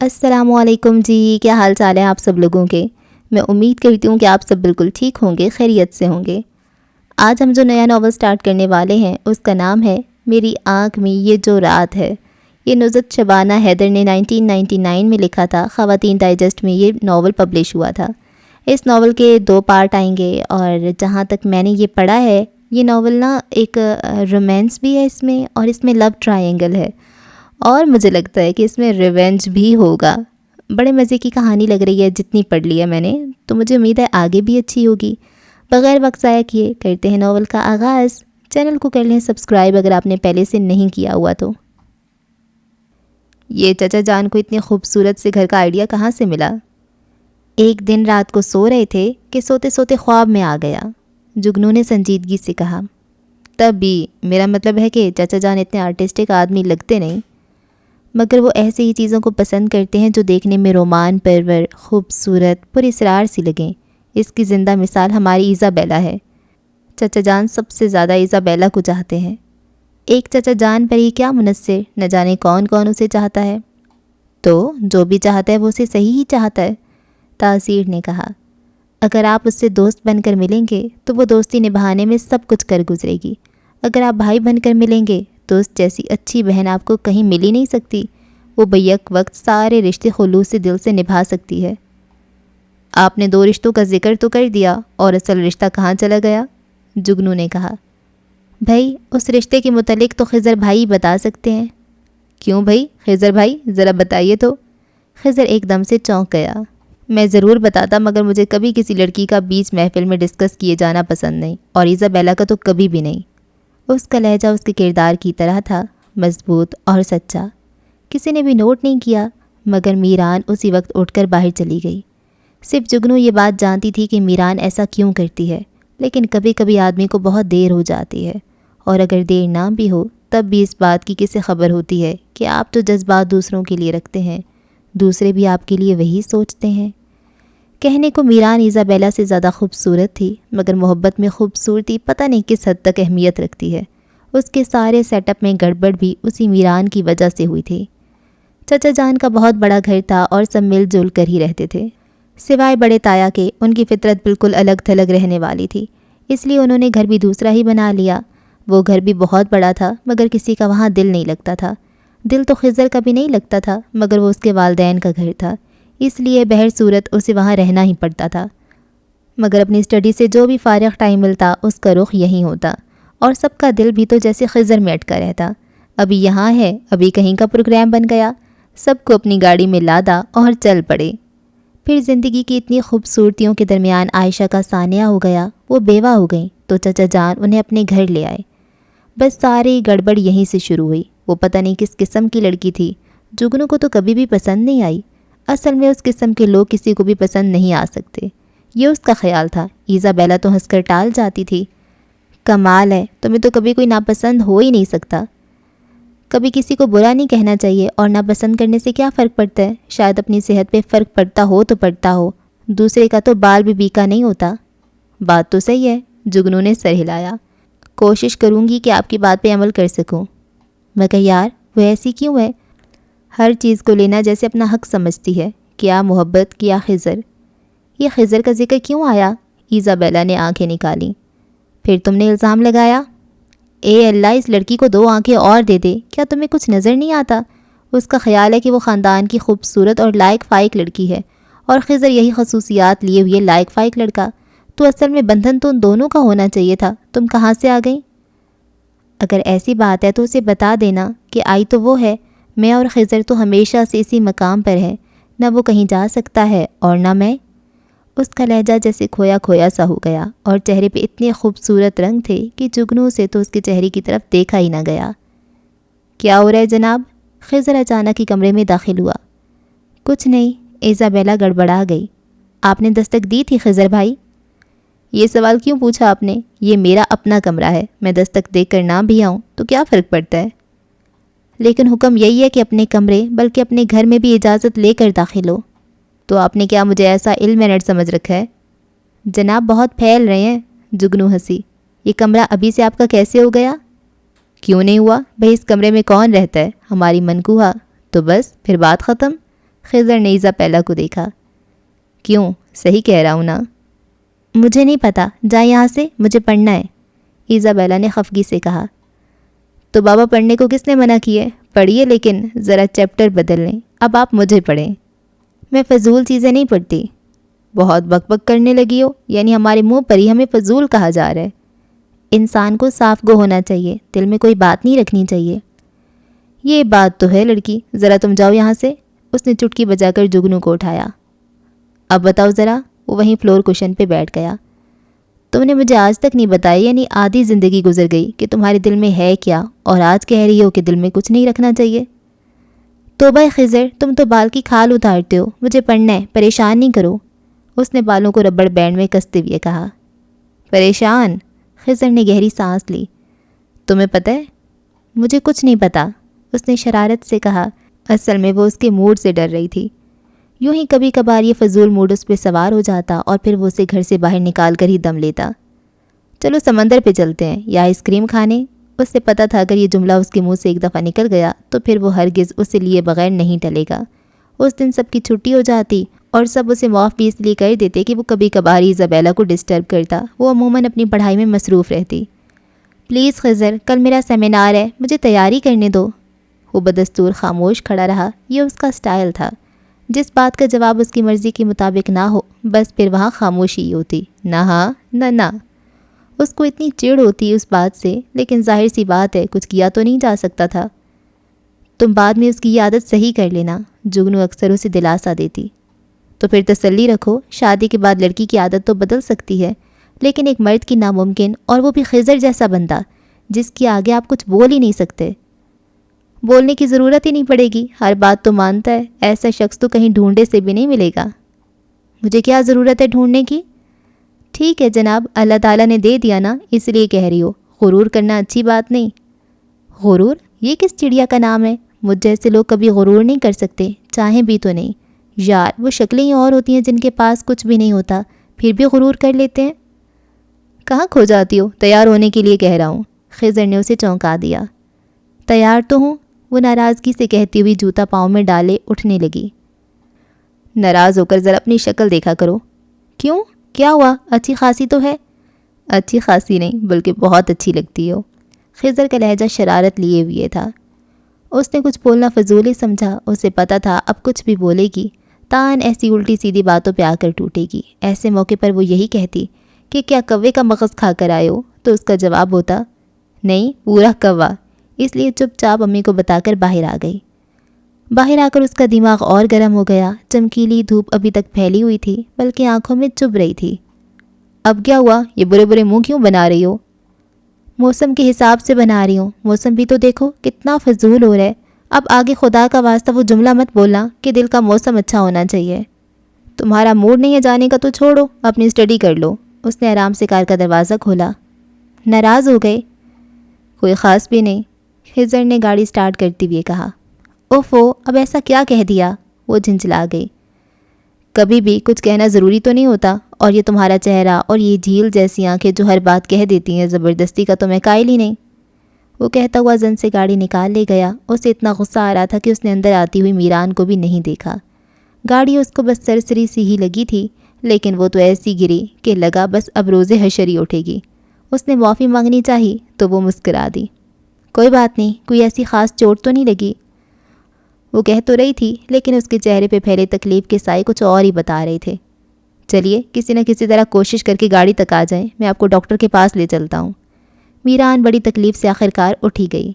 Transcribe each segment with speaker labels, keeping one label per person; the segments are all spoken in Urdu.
Speaker 1: السلام علیکم جی، کیا حال چال ہے آپ سب لوگوں کے؟ میں امید کرتی ہوں کہ آپ سب بالکل ٹھیک ہوں گے، خیریت سے ہوں گے۔ آج ہم جو نیا ناول سٹارٹ کرنے والے ہیں اس کا نام ہے میری آنکھ میں یہ جو رات ہے۔ یہ نصرت شبانہ حیدر نے 1999 میں لکھا تھا۔ خواتین ڈائجسٹ میں یہ ناول پبلش ہوا تھا۔ اس ناول کے 2 پارٹ آئیں گے، اور جہاں تک میں نے یہ پڑھا ہے یہ ناول ایک رومانس بھی ہے اس میں، اور اس میں لو ٹرائنگل ہے، اور مجھے لگتا ہے کہ اس میں ریونج بھی ہوگا۔ بڑے مزے کی کہانی لگ رہی ہے جتنی پڑھ لی ہے میں نے، تو مجھے امید ہے آگے بھی اچھی ہوگی۔ بغیر وقت ضائع کیے کرتے ہیں ناول کا آغاز۔ چینل کو کر لیں سبسکرائب اگر آپ نے پہلے سے نہیں کیا ہوا تو۔ یہ چچا جان کو اتنے خوبصورت سے گھر کا آئیڈیا کہاں سے ملا؟ ایک دن رات کو سو رہے تھے کہ سوتے سوتے خواب میں آ گیا، جگنو نے سنجیدگی سے کہا۔ تب بھی میرا مطلب ہے کہ چچا جان اتنے آرٹسٹک آدمی لگتے نہیں، مگر وہ ایسے ہی چیزوں کو پسند کرتے ہیں جو دیکھنے میں رومان پرور، خوبصورت، پر اسرار سی لگیں۔ اس کی زندہ مثال ہماری ایزابیلا ہے۔ چچا جان سب سے زیادہ ایزابیلا کو چاہتے ہیں۔ ایک چچا جان پر ہی کیا منحصر، نہ جانے کون کون اسے چاہتا ہے۔ تو جو بھی چاہتا ہے وہ اسے صحیح ہی چاہتا ہے، تاثیر نے کہا۔ اگر آپ اس سے دوست بن کر ملیں گے تو وہ دوستی نبھانے میں سب کچھ کر گزرے گی۔ اگر آپ بھائی بن کر ملیں گے تو اس جیسی اچھی بہن آپ کو کہیں مل ہی نہیں سکتی۔ وہ بیک وقت سارے رشتے خلوص سے دل سے نبھا سکتی ہے۔ آپ نے 2 رشتوں کا ذکر تو کر دیا، اور اصل رشتہ کہاں چلا گیا؟ جگنو نے کہا۔ بھائی اس رشتے کے متعلق تو خضر بھائی بتا سکتے ہیں۔ کیوں بھائی؟ خضر بھائی ذرا بتائیے تو۔ خضر ایک دم سے چونک گیا۔ میں ضرور بتاتا، مگر مجھے کبھی کسی لڑکی کا بیچ محفل میں ڈسکس کیے جانا پسند نہیں، اور ایزابیلا کا تو کبھی بھی نہیں۔ اس کا لہجہ اس کے کردار کی طرح تھا، مضبوط اور سچا۔ کسی نے بھی نوٹ نہیں کیا، مگر میران اسی وقت اٹھ کر باہر چلی گئی۔ صرف جگنو یہ بات جانتی تھی کہ میران ایسا کیوں کرتی ہے، لیکن کبھی کبھی آدمی کو بہت دیر ہو جاتی ہے، اور اگر دیر نہ بھی ہو تب بھی اس بات کی کسے خبر ہوتی ہے کہ آپ تو جذبات دوسروں کے لیے رکھتے ہیں، دوسرے بھی آپ کے لیے وہی سوچتے ہیں۔ کہنے کو میران ایزابیلا سے زیادہ خوبصورت تھی، مگر محبت میں خوبصورتی پتہ نہیں کس حد تک اہمیت رکھتی ہے۔ اس کے سارے سیٹ اپ میں گڑبڑ بھی اسی میران کی وجہ سے ہوئی تھی۔ چچا جان کا بہت بڑا گھر تھا اور سب مل جل کر ہی رہتے تھے۔ سوائے بڑے تایا کے ان کی فطرت بالکل الگ تھلگ رہنے والی تھی، اس لیے انہوں نے گھر بھی دوسرا ہی بنا لیا۔ وہ گھر بھی بہت بڑا تھا، مگر کسی کا وہاں دل نہیں لگتا تھا۔ دل تو خضر کا بھی نہیں لگتا تھا، مگر وہ اس کے والدین کا گھر تھا، اس لیے بہر صورت اسے وہاں رہنا ہی پڑتا تھا۔ مگر اپنی اسٹڈی سے جو بھی فارغ ٹائم ملتا اس کا رخ یہیں ہوتا، اور سب کا دل بھی تو جیسے خضر میں اٹکا رہتا۔ ابھی یہاں ہے، ابھی کہیں کا پروگرام بن گیا، سب کو اپنی گاڑی میں لادا اور چل پڑے۔ پھر زندگی کی اتنی خوبصورتیوں کے درمیان عائشہ کا سانحہ ہو گیا، وہ بیوہ ہو گئیں، تو چچا جان انہیں اپنے گھر لے آئے۔ بس ساری گڑبڑ یہیں سے شروع ہوئی۔ وہ پتہ نہیں کس قسم کی لڑکی تھی، جگنو کو تو کبھی بھی پسند نہیں آئی۔ اصل میں اس قسم کے لوگ کسی کو بھی پسند نہیں آ سکتے، یہ اس کا خیال تھا۔ ایزابیلا تو ہنس کر ٹال جاتی تھی۔ کمال ہے، تمہیں تو کبھی کوئی ناپسند ہو ہی نہیں سکتا۔ کبھی کسی کو برا نہیں کہنا چاہیے، اور ناپسند کرنے سے کیا فرق پڑتا ہے؟ شاید اپنی صحت پہ فرق پڑتا ہو تو پڑتا ہو، دوسرے کا تو بال بھی بیکا نہیں ہوتا۔ بات تو صحیح ہے، جگنو نے سر ہلایا۔ کوشش کروں گی کہ آپ کی بات پہ عمل کر سکوں، مگر یار وہ ایسی کیوں ہے؟ ہر چیز کو لینا جیسے اپنا حق سمجھتی ہے۔ کیا محبت، کیا خضر؟ یہ خضر کا ذکر کیوں آیا؟ ایزابیلا نے آنکھیں نکالیں۔ پھر تم نے الزام لگایا؟ اے اللہ، اس لڑکی کو 2 آنکھیں اور دے دے، کیا تمہیں کچھ نظر نہیں آتا؟ اس کا خیال ہے کہ وہ خاندان کی خوبصورت اور لائق فائق لڑکی ہے، اور خضر یہی خصوصیات لیے ہوئے لائق فائق لڑکا۔ تو اصل میں بندھن تو ان دونوں کا ہونا چاہیے تھا، تم کہاں سے آ گئیں؟ اگر ایسی بات ہے تو اسے بتا دینا کہ آئی تو وہ ہے، میں اور خضر تو ہمیشہ سے اسی مقام پر ہیں، نہ وہ کہیں جا سکتا ہے اور نہ میں۔ اس کا لہجہ جیسے کھویا کھویا سا ہو گیا، اور چہرے پہ اتنے خوبصورت رنگ تھے کہ جگنو سے تو اس کے چہرے کی طرف دیکھا ہی نہ گیا۔ کیا ہو رہا ہے جناب؟ خضر اچانک ہی کمرے میں داخل ہوا۔ کچھ نہیں، ایزابیلا گڑبڑا گئی۔ آپ نے دستک دی تھی خضر بھائی؟ یہ سوال کیوں پوچھا آپ نے؟ یہ میرا اپنا کمرہ ہے، میں دستک دے کر نہ بھی آؤں تو کیا فرق پڑتا ہے؟ لیکن حکم یہی ہے کہ اپنے کمرے بلکہ اپنے گھر میں بھی اجازت لے کر داخل ہو۔ تو آپ نے کیا مجھے ایسا علم مینٹ سمجھ رکھا ہے؟ جناب بہت پھیل رہے ہیں، جگنو ہنسی۔ یہ کمرہ ابھی سے آپ کا کیسے ہو گیا؟ کیوں نہیں ہوا؟ بھئی اس کمرے میں کون رہتا ہے؟ ہماری منکوہا۔ تو بس پھر بات ختم۔ خضر نے ایزابیلا کو دیکھا۔ کیوں، صحیح کہہ رہا ہوں نا؟ مجھے نہیں پتا، جا یہاں سے، مجھے پڑھنا ہے، ایزابیلا نے خفگی سے کہا۔ تو بابا پڑھنے کو کس نے منع کیے؟ پڑھیے لیکن ذرا چیپٹر بدل لیں، اب آپ مجھے پڑھیں۔ میں فضول چیزیں نہیں پڑھتی۔ بہت بک بک کرنے لگی ہو، یعنی ہمارے منہ پر ہی ہمیں فضول کہا جا رہا ہے۔ انسان کو صاف گو ہونا چاہیے، دل میں کوئی بات نہیں رکھنی چاہیے۔ یہ بات تو ہے لڑکی، ذرا تم جاؤ یہاں سے، اس نے چٹکی بجا کر جگنو کو اٹھایا۔ اب بتاؤ ذرا، وہ وہیں فلور کوشن پہ بیٹھ گیا۔ تم نے مجھے آج تک نہیں بتایا، یعنی آدھی زندگی گزر گئی کہ تمہارے دل میں ہے کیا، اور آج کہہ رہی ہو کہ دل میں کچھ نہیں رکھنا چاہیے۔ توبہ خضر، تم تو بال کی کھال اتارتے ہو، مجھے پڑھنا ہے، پریشان نہیں کرو، اس نے بالوں کو ربڑ بینڈ میں کستے ہوئے کہا۔ پریشان؟ خضر نے گہری سانس لی۔ تمہیں پتہ ہے؟ مجھے کچھ نہیں پتا، اس نے شرارت سے کہا۔ اصل میں وہ اس کے موڈ سے ڈر رہی تھی۔ یوں ہی کبھی کبھار یہ فضول موڈ اس پہ سوار ہو جاتا اور پھر وہ اسے گھر سے باہر نکال کر ہی دم لیتا۔ چلو سمندر پہ چلتے ہیں یا آئس کریم کھانے؟ اس سے پتہ تھا اگر یہ جملہ اس کے منہ سے ایک دفعہ نکل گیا تو پھر وہ ہرگز اسے لیے بغیر نہیں ٹلے گا۔ اس دن سب کی چھٹی ہو جاتی اور سب اسے معاف بھی اس لیے کر دیتے کہ وہ کبھی کبھار ایزابیلا کو ڈسٹرب کرتا، وہ عموماً اپنی پڑھائی میں مصروف رہتی۔ پلیز خضر، کل میرا سیمینار ہے، مجھے تیاری کرنے دو۔ وہ بدستور خاموش کھڑا رہا، یہ اس کا سٹائل تھا۔ جس بات کا جواب اس کی مرضی کے مطابق نہ ہو بس پھر وہاں خاموشی ہی ہوتی، نہ ہاں نہ نہ۔ اس کو اتنی چڑ ہوتی اس بات سے، لیکن ظاہر سی بات ہے کچھ کیا تو نہیں جا سکتا تھا۔ تم بعد میں اس کی یہ عادت صحیح کر لینا، جگنو اکثر اسے دلاسا دیتی۔ تو پھر تسلی رکھو، شادی کے بعد لڑکی کی عادت تو بدل سکتی ہے، لیکن ایک مرد کی ناممکن، اور وہ بھی خضر جیسا بندہ جس کے آگے آپ کچھ بول ہی نہیں سکتے۔ بولنے کی ضرورت ہی نہیں پڑے گی، ہر بات تو مانتا ہے، ایسا شخص تو کہیں ڈھونڈے سے بھی نہیں ملے گا۔ مجھے کیا ضرورت ہے ڈھونڈنے کی؟ ٹھیک ہے جناب، اللہ تعالیٰ نے دے دیا نا، اس لیے کہہ رہی ہو، غرور کرنا اچھی بات نہیں۔ غرور؟ یہ کس چڑیا کا نام ہے؟ مجھ جیسے لوگ کبھی غرور نہیں کر سکتے، چاہیں بھی تو نہیں۔ یار وہ شکلیں ہی اور ہوتی ہیں جن کے پاس کچھ بھی نہیں ہوتا، پھر بھی غرور کر لیتے ہیں۔ کہاں کھو جاتی ہو؟ تیار ہونے کے لیے کہہ رہا ہوں، خضر نے اسے چونکا دیا۔ تیار تو ہوں، وہ ناراضگی سے کہتی ہوئی جوتا پاؤں میں ڈالے اٹھنے لگی۔ ناراض ہو کر ذرا اپنی شکل دیکھا کرو۔ کیوں، کیا ہوا؟ اچھی خاصی تو ہے۔ اچھی خاصی نہیں بلکہ بہت اچھی لگتی ہو۔ خضر کا لہجہ شرارت لیے ہوئے تھا۔ اس نے کچھ بولنا فضول ہی سمجھا، اسے پتہ تھا اب کچھ بھی بولے گی تان ایسی الٹی سیدھی باتوں پہ آ کر ٹوٹے گی۔ ایسے موقع پر وہ یہی کہتی کہ کیا کوے کا مغز کھا کر آئے ہو، تو اس کا جواب ہوتا نہیں، پورا کوا۔ اس لیے چپ چاپ امی کو بتا کر باہر آ گئی۔ باہر آ کر اس کا دماغ اور گرم ہو گیا۔ چمکیلی دھوپ ابھی تک پھیلی ہوئی تھی بلکہ آنکھوں میں چبھ رہی تھی۔ اب کیا ہوا؟ یہ برے برے منہ کیوں بنا رہی ہو؟ موسم کے حساب سے بنا رہی ہوں، موسم بھی تو دیکھو کتنا فضول ہو رہا ہے۔ اب آگے خدا کا واسطہ وہ جملہ مت بولنا کہ دل کا موسم اچھا ہونا چاہیے۔ تمہارا موڈ نہیں ہے جانے کا تو چھوڑو، اپنی اسٹڈی کر لو۔ اس نے آرام سے کار کا دروازہ کھولا۔ ناراض ہو گئے؟ کوئی خاص بھی نہیں، خضر نے گاڑی سٹارٹ کرتے ہوئے کہا۔ اوفو، اب ایسا کیا کہہ دیا؟ وہ جھنجھلا گئی۔ کبھی بھی کچھ کہنا ضروری تو نہیں ہوتا، اور یہ تمہارا چہرہ اور یہ جھیل جیسی آنکھیں جو ہر بات کہہ دیتی ہیں، زبردستی کا تو میں قائل ہی نہیں۔ وہ کہتا ہوا زن سے گاڑی نکال لے گیا۔ اسے اتنا غصہ آ رہا تھا کہ اس نے اندر آتی ہوئی میران کو بھی نہیں دیکھا۔ گاڑی اس کو بس سرسری سی ہی لگی تھی، لیکن وہ تو ایسی گری کہ لگا بس اب روز حشر ہی اٹھے گی۔ اس نے معافی مانگنی چاہی تو وہ مسکرا دی۔ کوئی بات نہیں، کوئی ایسی خاص چوٹ تو نہیں لگی؟ وہ کہہ تو رہی تھی، لیکن اس کے چہرے پہ پھیلے تکلیف کے سائے کچھ اور ہی بتا رہے تھے۔ چلیے کسی نہ کسی طرح کوشش کر کے گاڑی تک آ جائیں، میں آپ کو ڈاکٹر کے پاس لے چلتا ہوں۔ میران بڑی تکلیف سے آخرکار اٹھی گئی۔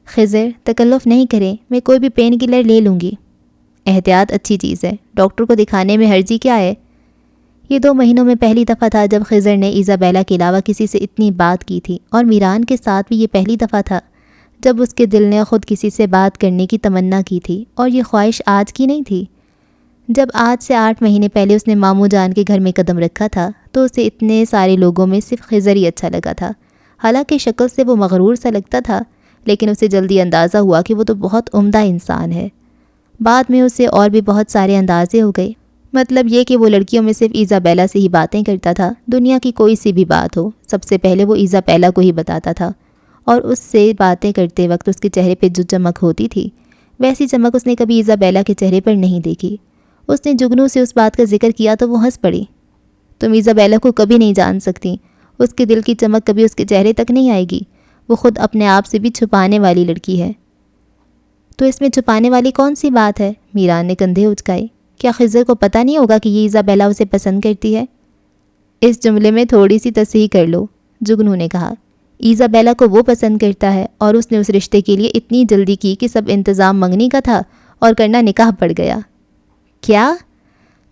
Speaker 1: خضر تکلف نہیں کریں، میں کوئی بھی پین کلر لے لوں گی۔ احتیاط اچھی چیز ہے، ڈاکٹر کو دکھانے میں حرجی کیا ہے؟ یہ 2 مہینوں میں پہلی دفعہ تھا جب خضر نے ایزابیلا کے علاوہ کسی سے اتنی بات کی تھی، اور میران کے ساتھ بھی یہ پہلی دفعہ تھا جب اس کے دل نے خود کسی سے بات کرنے کی تمنا کی تھی، اور یہ خواہش آج کی نہیں تھی۔ جب آج سے 8 مہینے پہلے اس نے ماموں جان کے گھر میں قدم رکھا تھا تو اسے اتنے سارے لوگوں میں صرف خضر ہی اچھا لگا تھا۔ حالانکہ شکل سے وہ مغرور سا لگتا تھا، لیکن اسے جلدی اندازہ ہوا کہ وہ تو بہت عمدہ انسان ہے۔ بعد میں اسے اور بھی بہت سارے اندازے ہو گئے، مطلب یہ کہ وہ لڑکیوں میں صرف ایزابیلا سے ہی باتیں کرتا تھا۔ دنیا کی کوئی سی بھی بات ہو، سب سے پہلے وہ ایزابیلا کو ہی بتاتا تھا، اور اس سے باتیں کرتے وقت اس کے چہرے پہ جو چمک ہوتی تھی ویسی چمک اس نے کبھی ایزابیلا کے چہرے پر نہیں دیکھی۔ اس نے جگنو سے اس بات کا ذکر کیا تو وہ ہنس پڑی۔ تم ایزابیلا کو کبھی نہیں جان سکتی، اس کے دل کی چمک کبھی اس کے چہرے تک نہیں آئے گی، وہ خود اپنے آپ سے بھی چھپانے والی لڑکی ہے۔ تو اس میں چھپانے والی کون سی بات ہے؟ میران نے کندھے اچکائے۔ کیا خضر کو پتہ نہیں ہوگا کہ یہ ایزابیلا اسے پسند کرتی ہے؟ اس جملے میں تھوڑی سی تصحیح کر لو، جگنو نے کہا۔ ایزابیلا کو وہ پسند کرتا ہے اور اس نے اس رشتے کے لیے اتنی جلدی کی کہ سب انتظام منگنی کا تھا اور کرنا نکاح پڑ گیا۔ کیا؟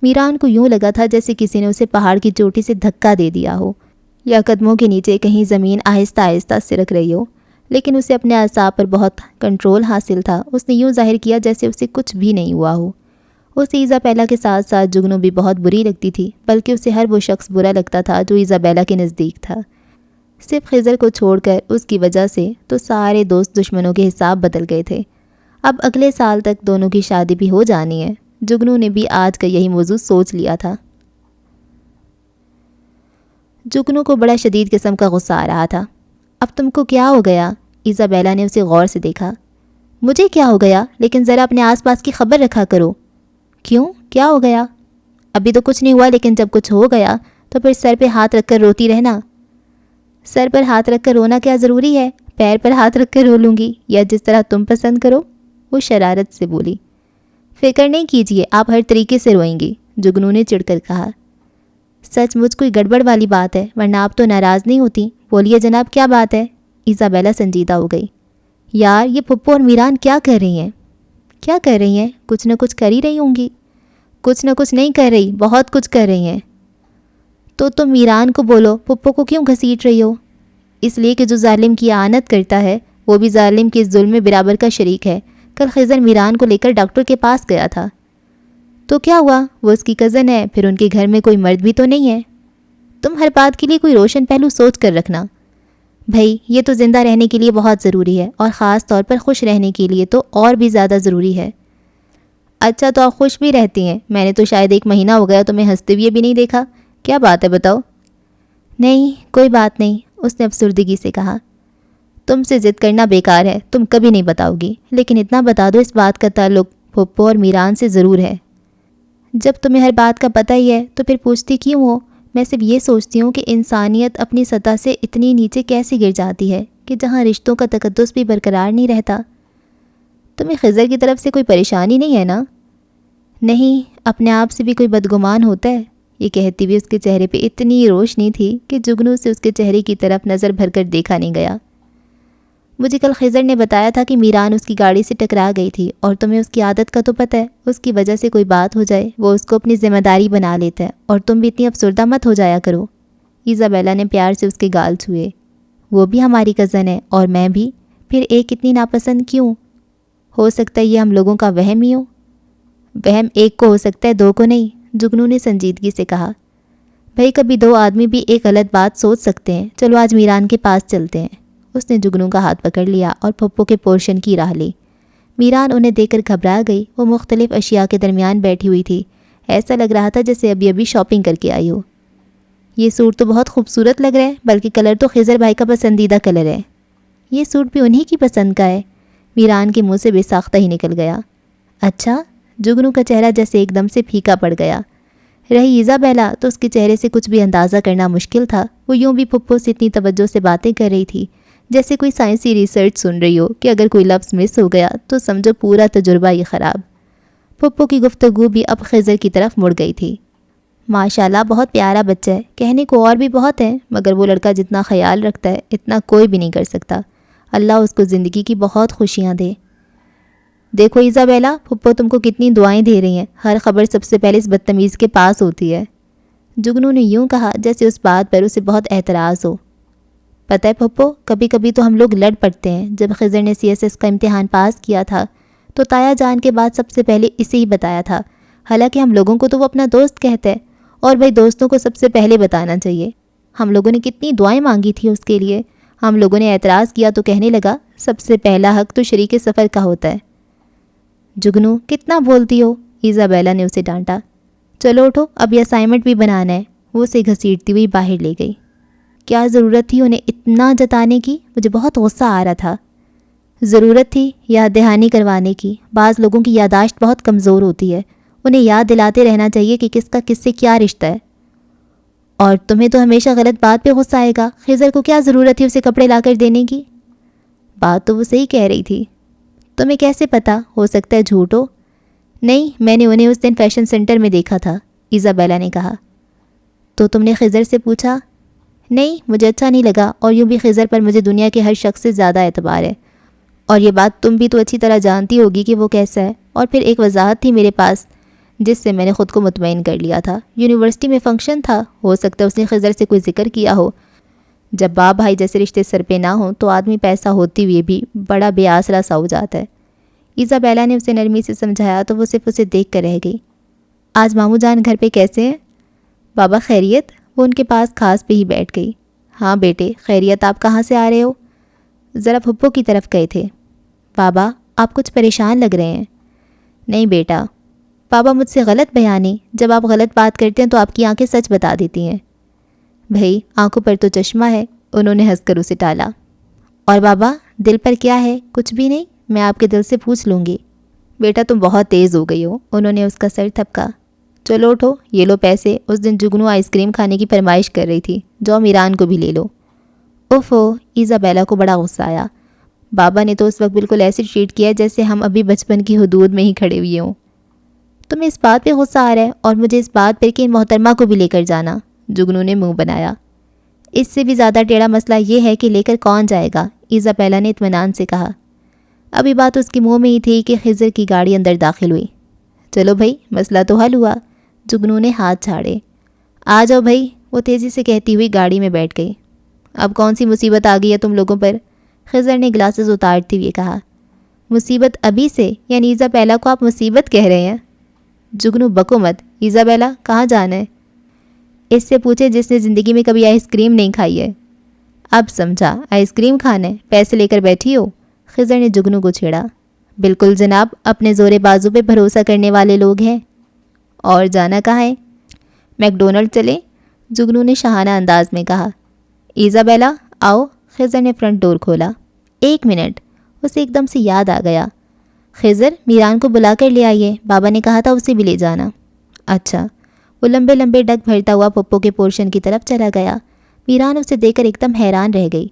Speaker 1: میران کو یوں لگا تھا جیسے کسی نے اسے پہاڑ کی چوٹی سے دھکا دے دیا ہو یا قدموں کے نیچے کہیں زمین آہستہ آہستہ سرک رہی ہو، لیکن اسے اپنے اعصاب پر بہت کنٹرول حاصل تھا۔ اس نے یوں ظاہر کیا جیسے اسے کچھ بھی نہیں ہوا ہو۔ اسے ایزابیلا کے ساتھ ساتھ جگنو بھی بہت بری لگتی تھی، بلکہ اسے ہر وہ شخص برا لگتا تھا جو ایزابیلا کے نزدیک تھا۔ صرف خضر کو چھوڑ کر اس کی وجہ سے تو سارے دوست دشمنوں کے حساب بدل گئے تھے۔ اب اگلے سال تک دونوں کی شادی بھی ہو جانی ہے۔ جگنو نے بھی آج کا یہی موضوع سوچ لیا تھا۔ جگنو کو بڑا شدید قسم کا غصہ آ رہا تھا۔ اب تم کو کیا ہو گیا؟ ایزابیلا نے اسے غور سے دیکھا۔ مجھے کیا ہو گیا؟ لیکن ذرا اپنے آس پاس کی خبر رکھا کرو۔ کیوں؟ کیا ہو گیا؟ ابھی تو کچھ نہیں ہوا، لیکن جب کچھ ہو گیا تو پھر سر پہ ہاتھ رکھ کر روتی رہنا۔ سر پر ہاتھ رکھ کر رونا کیا ضروری ہے؟ پیر پر ہاتھ رکھ کر رو لوں گی، یا جس طرح تم پسند کرو، وہ شرارت سے بولی۔ فکر نہیں کیجیے، آپ ہر طریقے سے روئیں گی، جگنو نے چڑھ کر کہا۔ سچ مجھ کوئی گڑبڑ والی بات ہے، ورنہ آپ تو ناراض نہیں ہوتی۔ بولیے جناب، کیا بات ہے؟ ایزابیلا سنجیدہ ہو گئی۔ یار یہ پھپھو اور میران کیا کر رہی ہیں؟ کیا کر رہی ہیں؟ کچھ نہ کچھ کر ہی رہی ہوں گی۔ کچھ نہ کچھ نہیں کر رہی، بہت کچھ کر رہی ہیں۔ تو تم میران کو بولو، پھپھو کو کیوں گھسیٹ رہی ہو؟ اس لیے کہ جو ظالم کی اعانت کرتا ہے وہ بھی ظالم کے ظلم میں برابر کا شریک ہے۔ کل خضر میران کو لے کر ڈاکٹر کے پاس گیا تھا، تو کیا ہوا؟ وہ اس کی کزن ہے، پھر ان کے گھر میں کوئی مرد بھی تو نہیں ہے۔ تم ہر بات کے لیے کوئی روشن پہلو سوچ کر رکھنا بھائی، یہ تو زندہ رہنے کے لیے بہت ضروری ہے، اور خاص طور پر خوش رہنے کے لیے تو اور بھی زیادہ ضروری ہے۔ اچھا تو آپ خوش بھی رہتی ہیں؟ میں نے تو شاید 1 مہینہ ہو گیا تمہیں ہنستے ہوئے بھی نہیں دیکھا۔ کیا بات ہے بتاؤ؟ نہیں کوئی بات نہیں، اس نے افسردگی سے کہا۔ تم سے ضد کرنا بیکار ہے، تم کبھی نہیں بتاؤ گی، لیکن اتنا بتا دو اس بات کا تعلق پھپھو اور میران سے ضرور ہے۔ جب تمہیں ہر بات کا پتہ ہی ہے تو پھر پوچھتی کیوں ہو؟ میں صرف یہ سوچتی ہوں کہ انسانیت اپنی سطح سے اتنی نیچے کیسے گر جاتی ہے کہ جہاں رشتوں کا تقدس بھی برقرار نہیں رہتا۔ تمہیں خضر کی طرف سے کوئی پریشانی نہیں ہے نا؟ نہیں، اپنے آپ سے بھی کوئی بدگمان ہوتا ہے؟ یہ کہتی ہوئی اس کے چہرے پہ اتنی روشنی تھی کہ جگنو سے اس کے چہرے کی طرف نظر بھر کر دیکھا نہیں گیا۔ مجھے کل خضر نے بتایا تھا کہ میران اس کی گاڑی سے ٹکرا گئی تھی، اور تمہیں اس کی عادت کا تو پتہ ہے، اس کی وجہ سے کوئی بات ہو جائے وہ اس کو اپنی ذمہ داری بنا لیتا ہے، اور تم بھی اتنی افسردہ مت ہو جایا کرو۔ ایزابیلا نے پیار سے اس کے گال چھوئے۔ وہ بھی ہماری کزن ہے اور میں بھی، پھر ایک اتنی ناپسند کیوں؟ ہو سکتا ہے یہ ہم لوگوں کا وہم ہی ہو۔ وہم ایک کو ہو سکتا ہے، 2 کو نہیں، جگنو نے سنجیدگی سے کہا۔ بھائی کبھی 2 آدمی بھی ایک غلط بات سوچ سکتے ہیں۔ چلو آج میران کے پاس چلتے ہیں۔ اس نے جگنو کا ہاتھ پکڑ لیا اور پھپھو کے پورشن کی راہ لی۔ میران انہیں دیکھ کر گھبرا گئی۔ وہ مختلف اشیاء کے درمیان بیٹھی ہوئی تھی، ایسا لگ رہا تھا جیسے ابھی ابھی شاپنگ کر کے آئی ہو۔ یہ سوٹ تو بہت خوبصورت لگ رہا ہے، بلکہ کلر تو خضر بھائی کا پسندیدہ کلر ہے۔ یہ سوٹ بھی انہی کی پسند کا ہے، میران کے منہ سے بے ساختہ ہی نکل گیا۔ اچھا؟ جگنو کا چہرہ جیسے ایک دم سے پھیکا پڑ گیا۔ رہی ایزابیلا تو اس کے چہرے سے کچھ بھی اندازہ کرنا مشکل تھا۔ وہ یوں بھی پھپھو سے اتنی توجہ سے باتیں کر رہی تھی جیسے کوئی سائنسی ریسرچ سن رہی ہو کہ اگر کوئی لفظ مس ہو گیا تو سمجھو پورا تجربہ ہی خراب۔ پھپھو کی گفتگو بھی اب خضر کی طرف مڑ گئی تھی۔ ماشاءاللہ بہت پیارا بچہ ہے، کہنے کو اور بھی بہت ہے، مگر وہ لڑکا جتنا خیال رکھتا ہے اتنا کوئی بھی نہیں کر سکتا۔ اللہ اس کو زندگی کی بہت خوشیاں دے۔ دیکھو ایزابیلا، پھپھو تم کو کتنی دعائیں دے رہی ہیں، ہر خبر سب سے پہلے اس بدتمیز کے پاس ہوتی ہے۔ جگنو نے یوں کہا جیسے اس بات پر اسے بہت اعتراض ہو۔ پتہ ہے پھپھو، کبھی کبھی تو ہم لوگ لڑ پڑتے ہیں۔ جب خضر نے CSS کا امتحان پاس کیا تھا تو تایا جان کے بعد سب سے پہلے اسے ہی بتایا تھا، حالانکہ ہم لوگوں کو تو وہ اپنا دوست کہتا ہے، اور بھائی دوستوں کو سب سے پہلے بتانا چاہیے۔ ہم لوگوں نے کتنی دعائیں مانگی تھی اس کے لیے۔ ہم لوگوں نے اعتراض کیا تو کہنے لگا سب سے پہلا حق تو شریک سفر کا ہوتا ہے۔ جگنو کتنا بولتی ہو، ایزابیلا نے اسے ڈانٹا۔ چلو اٹھو، اب یہ اسائنمنٹ بھی بنانا ہے۔ وہ اسے گھسیٹتی ہوئی باہر لے گئی۔ کیا ضرورت تھی انہیں اتنا جتانے کی؟ مجھے بہت غصہ آ رہا تھا۔ ضرورت تھی یاد دہانی کروانے کی. بعض لوگوں کی یادداشت بہت کمزور ہوتی ہے، انہیں یاد دلاتے رہنا چاہیے کہ کس کا کس سے کیا رشتہ ہے. اور تمہیں تو ہمیشہ غلط بات پہ غصہ آئے گا. خضر کو کیا ضرورت تھی اسے کپڑے لا کر دینے کی؟ بات تو وہ صحیح کہہ رہی تھی. تمہیں کیسے پتا؟ ہو سکتا ہے جھوٹ ہو. نہیں، میں نے انہیں اس دن فیشن سینٹر میں دیکھا تھا، ایزابیلا نے کہا. تو تم نے خضر سے پوچھا؟ نہیں، مجھے اچھا نہیں لگا، اور یوں بھی خضر پر مجھے دنیا کے ہر شخص سے زیادہ اعتبار ہے. اور یہ بات تم بھی تو اچھی طرح جانتی ہوگی کہ وہ کیسا ہے. اور پھر ایک وضاحت تھی میرے پاس جس سے میں نے خود کو مطمئن کر لیا تھا. یونیورسٹی میں فنکشن تھا، ہو سکتا ہے اس نے خضر سے کوئی ذکر کیا ہو. جب باپ بھائی جیسے رشتے سر پہ نہ ہوں تو آدمی پیسہ ہوتے ہوئے بھی بڑا بے آسرا سا ہو جاتا ہے. ایزابیلا نے اسے نرمی سے سمجھایا تو وہ صرف اسے دیکھ کر رہ گئی. آج ماموں جان گھر پہ کیسے ہیں؟ بابا خیریت؟ وہ ان کے پاس کھاس پہ ہی بیٹھ گئی. ہاں بیٹے خیریت. آپ کہاں سے آ رہے ہو؟ ذرا پھپھو کی طرف گئے تھے. بابا آپ کچھ پریشان لگ رہے ہیں. نہیں بیٹا. بابا مجھ سے غلط بیانی. جب آپ غلط بات کرتے ہیں تو آپ کی آنکھیں سچ بتا دیتی ہیں. بھائی آنکھوں پر تو چشمہ ہے. انہوں نے ہنس کر اسے ٹالا. اور بابا دل پر کیا ہے؟ کچھ بھی نہیں، میں آپ کے دل سے پوچھ لوں گی. بیٹا تم بہت تیز ہو گئی ہو. انہوں نے اس کا سر تھپکا. چلو اٹھو، یہ لو پیسے. اس دن جگنو آئس کریم کھانے کی فرمائش کر رہی تھی، جو میران کو بھی لے لو. اوفو، ایزابیلا کو بڑا غصہ آیا. بابا نے تو اس وقت بالکل ایسے ٹریٹ کیا جیسے ہم ابھی بچپن کی حدود میں ہی کھڑے ہوئے ہوں. تمہیں اس بات پہ غصہ آ رہا ہے اور مجھے اس بات پر کہ ان محترمہ کو بھی لے کر جانا. جگنو نے منہ بنایا. اس سے بھی زیادہ ٹیڑھا مسئلہ یہ ہے کہ لے کر کون جائے گا، ایزابیلا نے اطمینان سے کہا. ابھی بات اس کے منہ میں ہی تھی کہ خضر کی گاڑی اندر داخل ہوئی. چلو بھائی مسئلہ تو حل ہوا. جگنو نے ہاتھ چھاڑے. آ جاؤ بھائی، وہ تیزی سے کہتی ہوئی گاڑی میں بیٹھ گئی. اب کون سی مصیبت آ گئی ہے تم لوگوں پر؟ خضر نے گلاسز اتارتے ہوئے کہا. مصیبت ابھی سے؟ یعنی ایزابیلا کو آپ مصیبت کہہ رہے ہیں؟ جگنو بکو مت. ایزابیلا کہاں جانا ہے؟ اس سے پوچھے جس نے زندگی میں کبھی آئس کریم نہیں کھائی ہے. اب سمجھا، آئس کریم کھانا ہے، پیسے لے کر بیٹھی ہو. خضر نے جگنو کو چھیڑا. بالکل جناب، اپنے زورے بازو پہ بھروسہ کرنے والے لوگ ہیں. اور جانا کہاں ہے؟ میک ڈونلڈ چلے، جگنو نے شاہانہ انداز میں کہا. ایزابیلا آؤ. خضر نے فرنٹ ڈور کھولا. ایک منٹ، اسے ایک دم سے یاد آ گیا. خضر میران کو بلا کر لے آئیے، بابا نے کہا تھا اسے بھی لے جانا. اچھا. وہ لمبے لمبے ڈگ بھرتا ہوا پپو کے پورشن کی طرف چلا گیا. میران اسے دیکھ کر ایک دم حیران رہ گئی.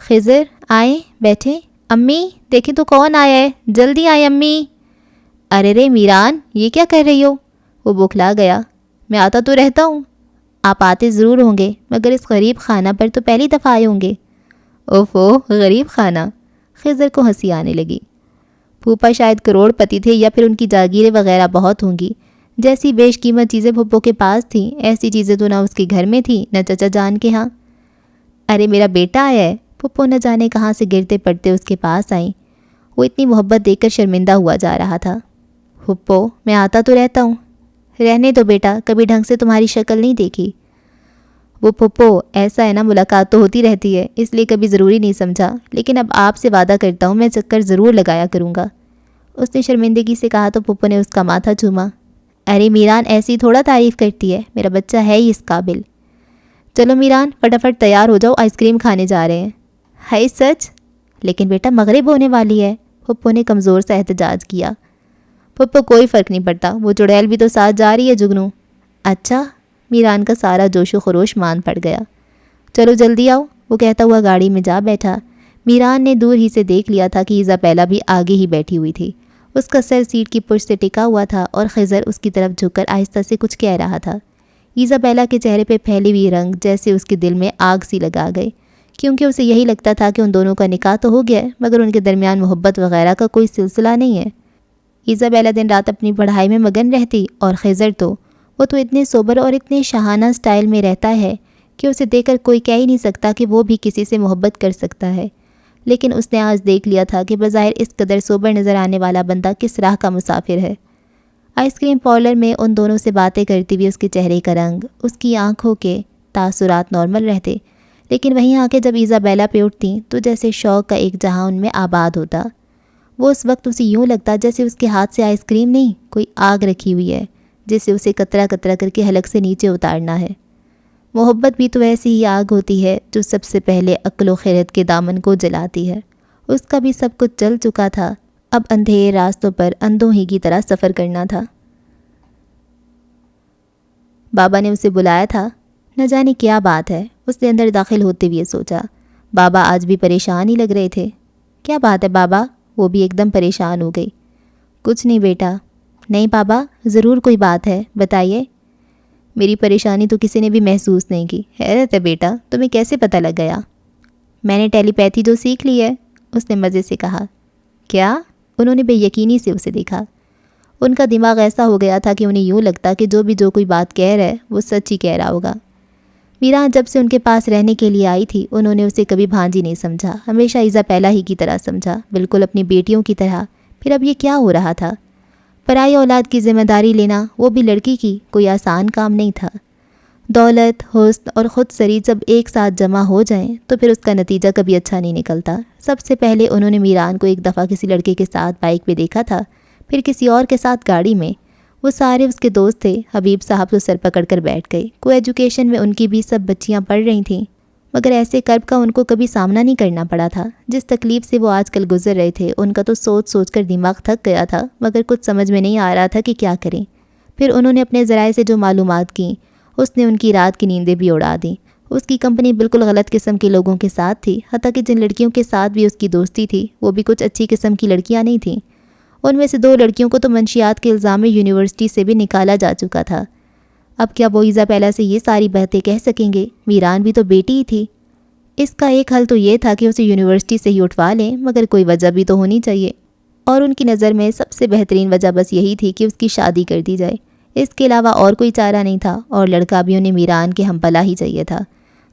Speaker 1: خضر آئیں، بیٹھیں. امی دیکھیں تو کون آیا ہے، جلدی آئیں امی. ارے رے میران، یہ کیا کر رہی ہو؟ وہ بوکھلا گیا. میں آتا تو رہتا ہوں. آپ آتے ضرور ہوں گے، مگر اس غریب خانہ پر تو پہلی دفعہ آئے ہوں گے. اوفو، غریب خانہ. خضر کو ہنسی آنے لگی. پھوپھا شاید کروڑ پتی تھے یا پھر ان کی جاگیریں وغیرہ بہت ہوں گی. جیسی بیش قیمت چیزیں پھپھو کے پاس تھیں، ایسی چیزیں تو نہ اس کے گھر میں تھیں نہ چچا جان کے ہاں. ارے میرا بیٹا آیا ہے. پھپھو نہ جانے کہاں سے گرتے پڑتے اس کے پاس آئیں. وہ اتنی محبت دیکھ کر شرمندہ ہوا جا رہا تھا. پھپھو میں آتا تو رہتا ہوں. رہنے دو بیٹا، کبھی ڈھنگ سے تمہاری شکل نہیں دیکھی. وہ پھپھو ایسا ہے نا، ملاقات تو ہوتی رہتی ہے، اس لیے کبھی ضروری نہیں سمجھا، لیکن اب آپ سے وعدہ کرتا ہوں میں چکر ضرور لگایا کروں گا. اس نے شرمندگی سے کہا تو پھپھو نے اس کا ماتھا چوما. ارے میران ایسی تھوڑا تعریف کرتی ہے، میرا بچہ ہے ہی اس قابل. چلو میران فٹافٹ تیار ہو جاؤ، آئس کریم کھانے جا رہے ہیں. ہے سچ؟ لیکن بیٹا مغرب ہونے والی ہے. پھپھو نے کمزور سا احتجاج کیا. پھپھو کوئی فرق نہیں پڑتا، وہ چڑیل بھی تو ساتھ جا رہی ہے جگنو. اچھا. میران کا سارا جوش و خروش مان پڑ گیا. چلو جلدی آؤ، وہ کہتا ہوا گاڑی میں جا بیٹھا. میران نے دور ہی سے دیکھ لیا تھا کہ ایزابیلا بھی آگے ہی بیٹھی ہوئی تھی. اس کا سر سیٹ کی پشت سے ٹکا ہوا تھا اور خضر اس کی طرف جھک کر آہستہ سے کچھ کہہ رہا تھا. ایزابیلا کے چہرے پہ پھیلی ہوئی رنگ جیسے اس کے دل میں آگ سی لگا گئے، کیونکہ اسے یہی لگتا تھا کہ ان دونوں کا نکاح تو ہو گیا ہے، مگر ان کے درمیان محبت وغیرہ کا کوئی سلسلہ نہیں ہے. ایزابیلا دن رات اپنی پڑھائی میں مگن رہتی اور خضر تو اتنے سوبر اور اتنے شاہانہ سٹائل میں رہتا ہے کہ اسے دیکھ کر کوئی کہہ ہی نہیں سکتا کہ وہ بھی کسی سے محبت کر سکتا ہے. لیکن اس نے آج دیکھ لیا تھا کہ بظاہر اس قدر سوبر نظر آنے والا بندہ کس راہ کا مسافر ہے. آئس کریم پارلر میں ان دونوں سے باتیں کرتی ہوئی اس کے چہرے کا رنگ، اس کی آنکھوں کے تاثرات نارمل رہتے، لیکن وہیں آ کے جب ایزابیلا پہ اٹھتی تو جیسے شوق کا ایک جہاں ان میں آباد ہوتا. وہ اس وقت اسے یوں لگتا جیسے اس کے ہاتھ سے آئس کریم نہیں، کوئی آگ رکھی ہوئی ہے جسے اسے قطرہ قطرہ کر کے حلق سے نیچے اتارنا ہے. محبت بھی تو ایسی ہی آگ ہوتی ہے جو سب سے پہلے عقل و خیرت کے دامن کو جلاتی ہے اس کا بھی سب کچھ چل چکا تھا، اب اندھیر راستوں پر اندھوں ہی کی طرح سفر کرنا تھا۔ بابا نے اسے بلایا تھا، نہ جانے کیا بات ہے، اس نے اندر داخل ہوتے ہوئے سوچا۔ بابا آج بھی پریشان ہی لگ رہے تھے۔ کیا بات ہے بابا؟ وہ بھی ایک دم پریشان ہو گئی۔ کچھ نہیں بیٹا۔ نہیں بابا، ضرور کوئی بات ہے، بتائیے۔ میری پریشانی تو کسی نے بھی محسوس نہیں کی۔ حیرت ہے بیٹا، تمہیں کیسے پتہ لگ گیا؟ میں نے ٹیلی پیتھی جو سیکھ لی ہے، اس نے مزے سے کہا۔ کیا؟ انہوں نے بے یقینی سے اسے دیکھا۔ ان کا دماغ ایسا ہو گیا تھا کہ انہیں یوں لگتا کہ جو کوئی بات کہہ رہا ہے وہ سچ ہی کہہ رہا ہوگا۔ میران جب سے ان کے پاس رہنے کے لیے آئی تھی، انہوں نے اسے کبھی بھانجی نہیں سمجھا، ہمیشہ ایزا پہلا ہی کی طرح سمجھا، بالکل اپنی بیٹیوں کی طرح۔ پھر اب یہ کیا ہو رہا تھا؟ پرائی اولاد کی ذمہ داری لینا، وہ بھی لڑکی کی، کوئی آسان کام نہیں تھا۔ دولت، حسن اور خود سری جب ایک ساتھ جمع ہو جائیں تو پھر اس کا نتیجہ کبھی اچھا نہیں نکلتا۔ سب سے پہلے انہوں نے میران کو ایک دفعہ کسی لڑکے کے ساتھ بائک پہ دیکھا تھا، پھر کسی اور کے ساتھ گاڑی میں۔ وہ سارے اس کے دوست تھے۔ حبیب صاحب تو سر پکڑ کر بیٹھ گئے۔ کو ایجوکیشن میں ان کی بھی سب بچیاں پڑھ رہی تھیں، مگر ایسے کرب کا ان کو کبھی سامنا نہیں کرنا پڑا تھا۔ جس تکلیف سے وہ آج کل گزر رہے تھے، ان کا تو سوچ سوچ کر دماغ تھک گیا تھا، مگر کچھ سمجھ میں نہیں آ رہا تھا کہ کیا کریں۔ پھر انہوں نے اپنے ذرائع سے جو معلومات کیں، اس نے ان کی رات کی نیندیں بھی اڑا دیں۔ اس کی کمپنی بالکل غلط قسم کے لوگوں کے ساتھ تھی، حتیٰ کہ جن لڑکیوں کے ساتھ بھی اس کی دوستی تھی وہ بھی کچھ اچھی قسم کی لڑکیاں نہیں تھیں۔ ان میں سے 2 لڑکیوں کو تو منشیات کے الزام میں یونیورسٹی سے بھی نکالا جا چکا تھا۔ اب کیا وہ ایزا پہلا سے یہ ساری باتیں کہہ سکیں گے؟ میران بھی تو بیٹی ہی تھی۔ اس کا ایک حل تو یہ تھا کہ اسے یونیورسٹی سے ہی اٹھوا لیں، مگر کوئی وجہ بھی تو ہونی چاہیے، اور ان کی نظر میں سب سے بہترین وجہ بس یہی تھی کہ اس کی شادی کر دی جائے۔ اس کے علاوہ اور کوئی چارہ نہیں تھا، اور لڑکا بھی انہیں میران کے ہم پلا ہی چاہیے تھا،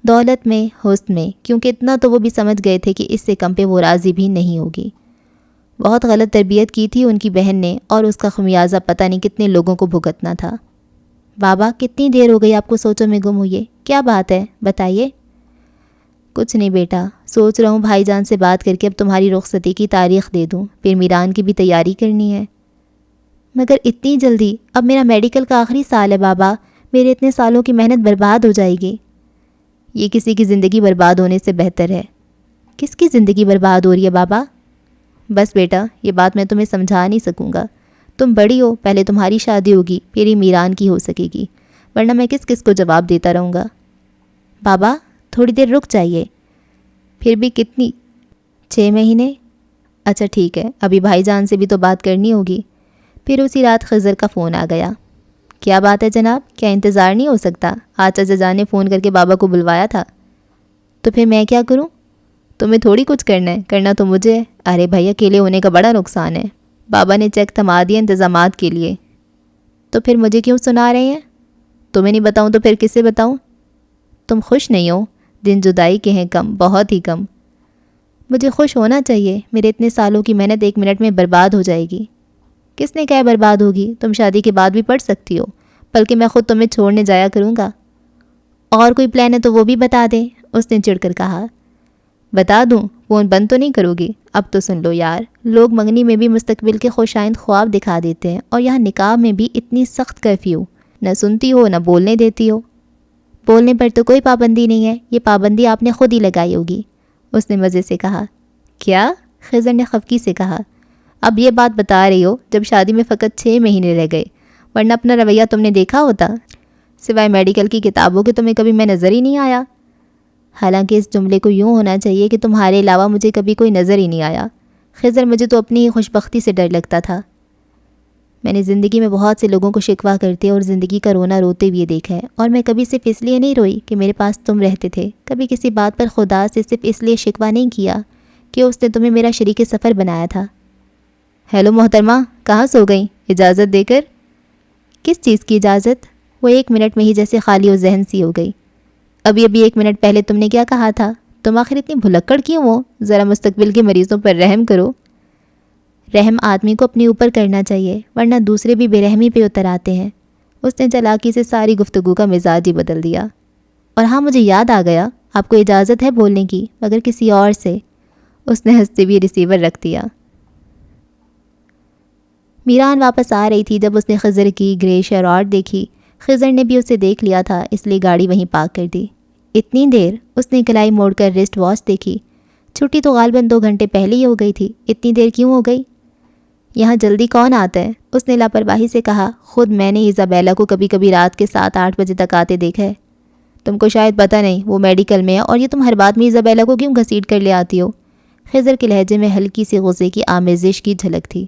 Speaker 1: دولت میں، حسن میں، کیونکہ اتنا تو وہ بھی سمجھ گئے تھے کہ اس سے کم پہ وہ راضی بھی نہیں ہوگی۔ بہت غلط تربیت کی تھی ان کی بہن نے، اور اس کا خمیازہ پتہ نہیں کتنے لوگوں کو بھگتنا تھا۔ بابا کتنی دیر ہو گئی آپ کو سوچوں میں گم ہوئے؟ کیا بات ہے، بتائیے۔ کچھ نہیں بیٹا، سوچ رہا ہوں بھائی جان سے بات کر کے اب تمہاری رخصتی کی تاریخ دے دوں، پھر میران کی بھی تیاری کرنی ہے۔ مگر اتنی جلدی؟ اب میرا میڈیکل کا آخری سال ہے بابا، میرے اتنے سالوں کی محنت برباد ہو جائے گی۔ یہ کسی کی زندگی برباد ہونے سے بہتر ہے۔ کس کی زندگی برباد ہو رہی ہے بابا؟ بس بیٹا، یہ بات میں تمہیں سمجھا نہیں سکوں گا۔ تم بڑی ہو، پہلے تمہاری شادی ہوگی، پھر ہی میران کی ہو سکے گی، ورنہ میں کس کس کو جواب دیتا رہوں گا۔ بابا تھوڑی دیر رک جائیے۔ پھر بھی کتنی؟ 6 مہینے؟ اچھا ٹھیک ہے، ابھی بھائی جان سے بھی تو بات کرنی ہوگی۔ پھر اسی رات خضر کا فون آ گیا۔ کیا بات ہے جناب، کیا انتظار نہیں ہو سکتا؟ آج چچا جان نے فون کر کے بابا کو بلوایا تھا۔ تو پھر میں کیا کروں؟ تمہیں تھوڑی کچھ کرنا ہے، کرنا تو مجھے ہے۔ ارے بھائی اکیلے ہونے کا بڑا نقصان ہے۔ بابا نے چیک تھما دیا انتظامات کے لیے۔ تو پھر مجھے کیوں سنا رہے ہیں؟ تمہیں نہیں بتاؤں تو پھر کسے بتاؤں؟ تم خوش نہیں ہو؟ دن جدائی کے ہیں کم، بہت ہی کم۔ مجھے خوش ہونا چاہیے، میرے اتنے سالوں کی محنت 1 منٹ میں برباد ہو جائے گی۔ کس نے کہا برباد ہوگی؟ تم شادی کے بعد بھی پڑھ سکتی ہو، بلکہ میں خود تمہیں چھوڑنے جایا کروں گا۔ اور کوئی پلان ہے تو وہ بھی بتا دیں، اس نے چڑھ کر کہا۔ بتا دوں؟ فون بند تو نہیں کرو گی؟ اب تو سن لو یار، لوگ منگنی میں بھی مستقبل کے خوشائند خواب دکھا دیتے ہیں، اور یہاں نکاح میں بھی اتنی سخت کرفیو، نہ سنتی ہو نہ بولنے دیتی ہو۔ بولنے پر تو کوئی پابندی نہیں ہے، یہ پابندی آپ نے خود ہی لگائی ہوگی، اس نے مزے سے کہا۔ کیا؟ خضر نے خفگی سے کہا۔ اب یہ بات بتا رہی ہو جب شادی میں فقط 6 مہینے رہ گئے، ورنہ اپنا رویہ تم نے دیکھا ہوتا، سوائے میڈیکل کی کتابوں کے تمہیں کبھی میں نظر ہی نہیں آیا۔ حالانکہ اس جملے کو یوں ہونا چاہیے کہ تمہارے علاوہ مجھے کبھی کوئی نظر ہی نہیں آیا۔ خضر مجھے تو اپنی ہی خوشبختی سے ڈر لگتا تھا۔ میں نے زندگی میں بہت سے لوگوں کو شکوہ کرتے اور زندگی کا رونا روتے ہوئے دیکھا ہے، اور میں کبھی صرف اس لیے نہیں روئی کہ میرے پاس تم رہتے تھے، کبھی کسی بات پر خدا سے صرف اس لیے شکوہ نہیں کیا کہ اس نے تمہیں میرا شریک سفر بنایا تھا۔ ہیلو محترمہ، کہاں سو گئیں؟ اجازت دے کر۔ کس چیز کی اجازت؟ وہ 1 منٹ میں ہی جیسے خالی و ذہن سی ہو گئی۔ ابھی 1 منٹ پہلے تم نے کیا کہا تھا؟ تم آخر اتنی بھلکڑ کیوں ہو؟ ذرا مستقبل کے مریضوں پر رحم کرو۔ رحم آدمی کو اپنے اوپر کرنا چاہیے، ورنہ دوسرے بھی بے رحمی پہ اتر آتے ہیں۔ اس نے چالاکی سے ساری گفتگو کا مزاج ہی بدل دیا۔ اور ہاں، مجھے یاد آ گیا، آپ کو اجازت ہے بولنے کی، مگر کسی اور سے۔ اس نے ہنستے ہوئے ریسیور رکھ دیا۔ میران واپس آ رہی تھی جب اس نے خضر کی گرے شرارٹ دیکھی۔ خضر نے بھی اسے دیکھ لیا تھا، اس لیے گاڑی وہیں پارک کر دی۔ اتنی دیر؟ اس نے کلائی موڑ کر رسٹ واچ دیکھی چھٹی تو غالباً 2 گھنٹے پہلے ہی ہو گئی تھی، اتنی دیر کیوں ہو گئی؟ یہاں جلدی کون آتا ہے؟ اس نے لاپرواہی سے کہا۔ خود میں نے ایزابیلا کو کبھی کبھی رات کے 7-8 بجے تک آتے دیکھا ہے۔ تم کو شاید پتہ نہیں وہ میڈیکل میں ہے، اور یہ تم ہر بات میں ایزابیلا کو کیوں گھسیٹ کر لے آتی ہو؟ خضر کے لہجے میں ہلکی سی غصے کی آمیزش کی جھلک تھی۔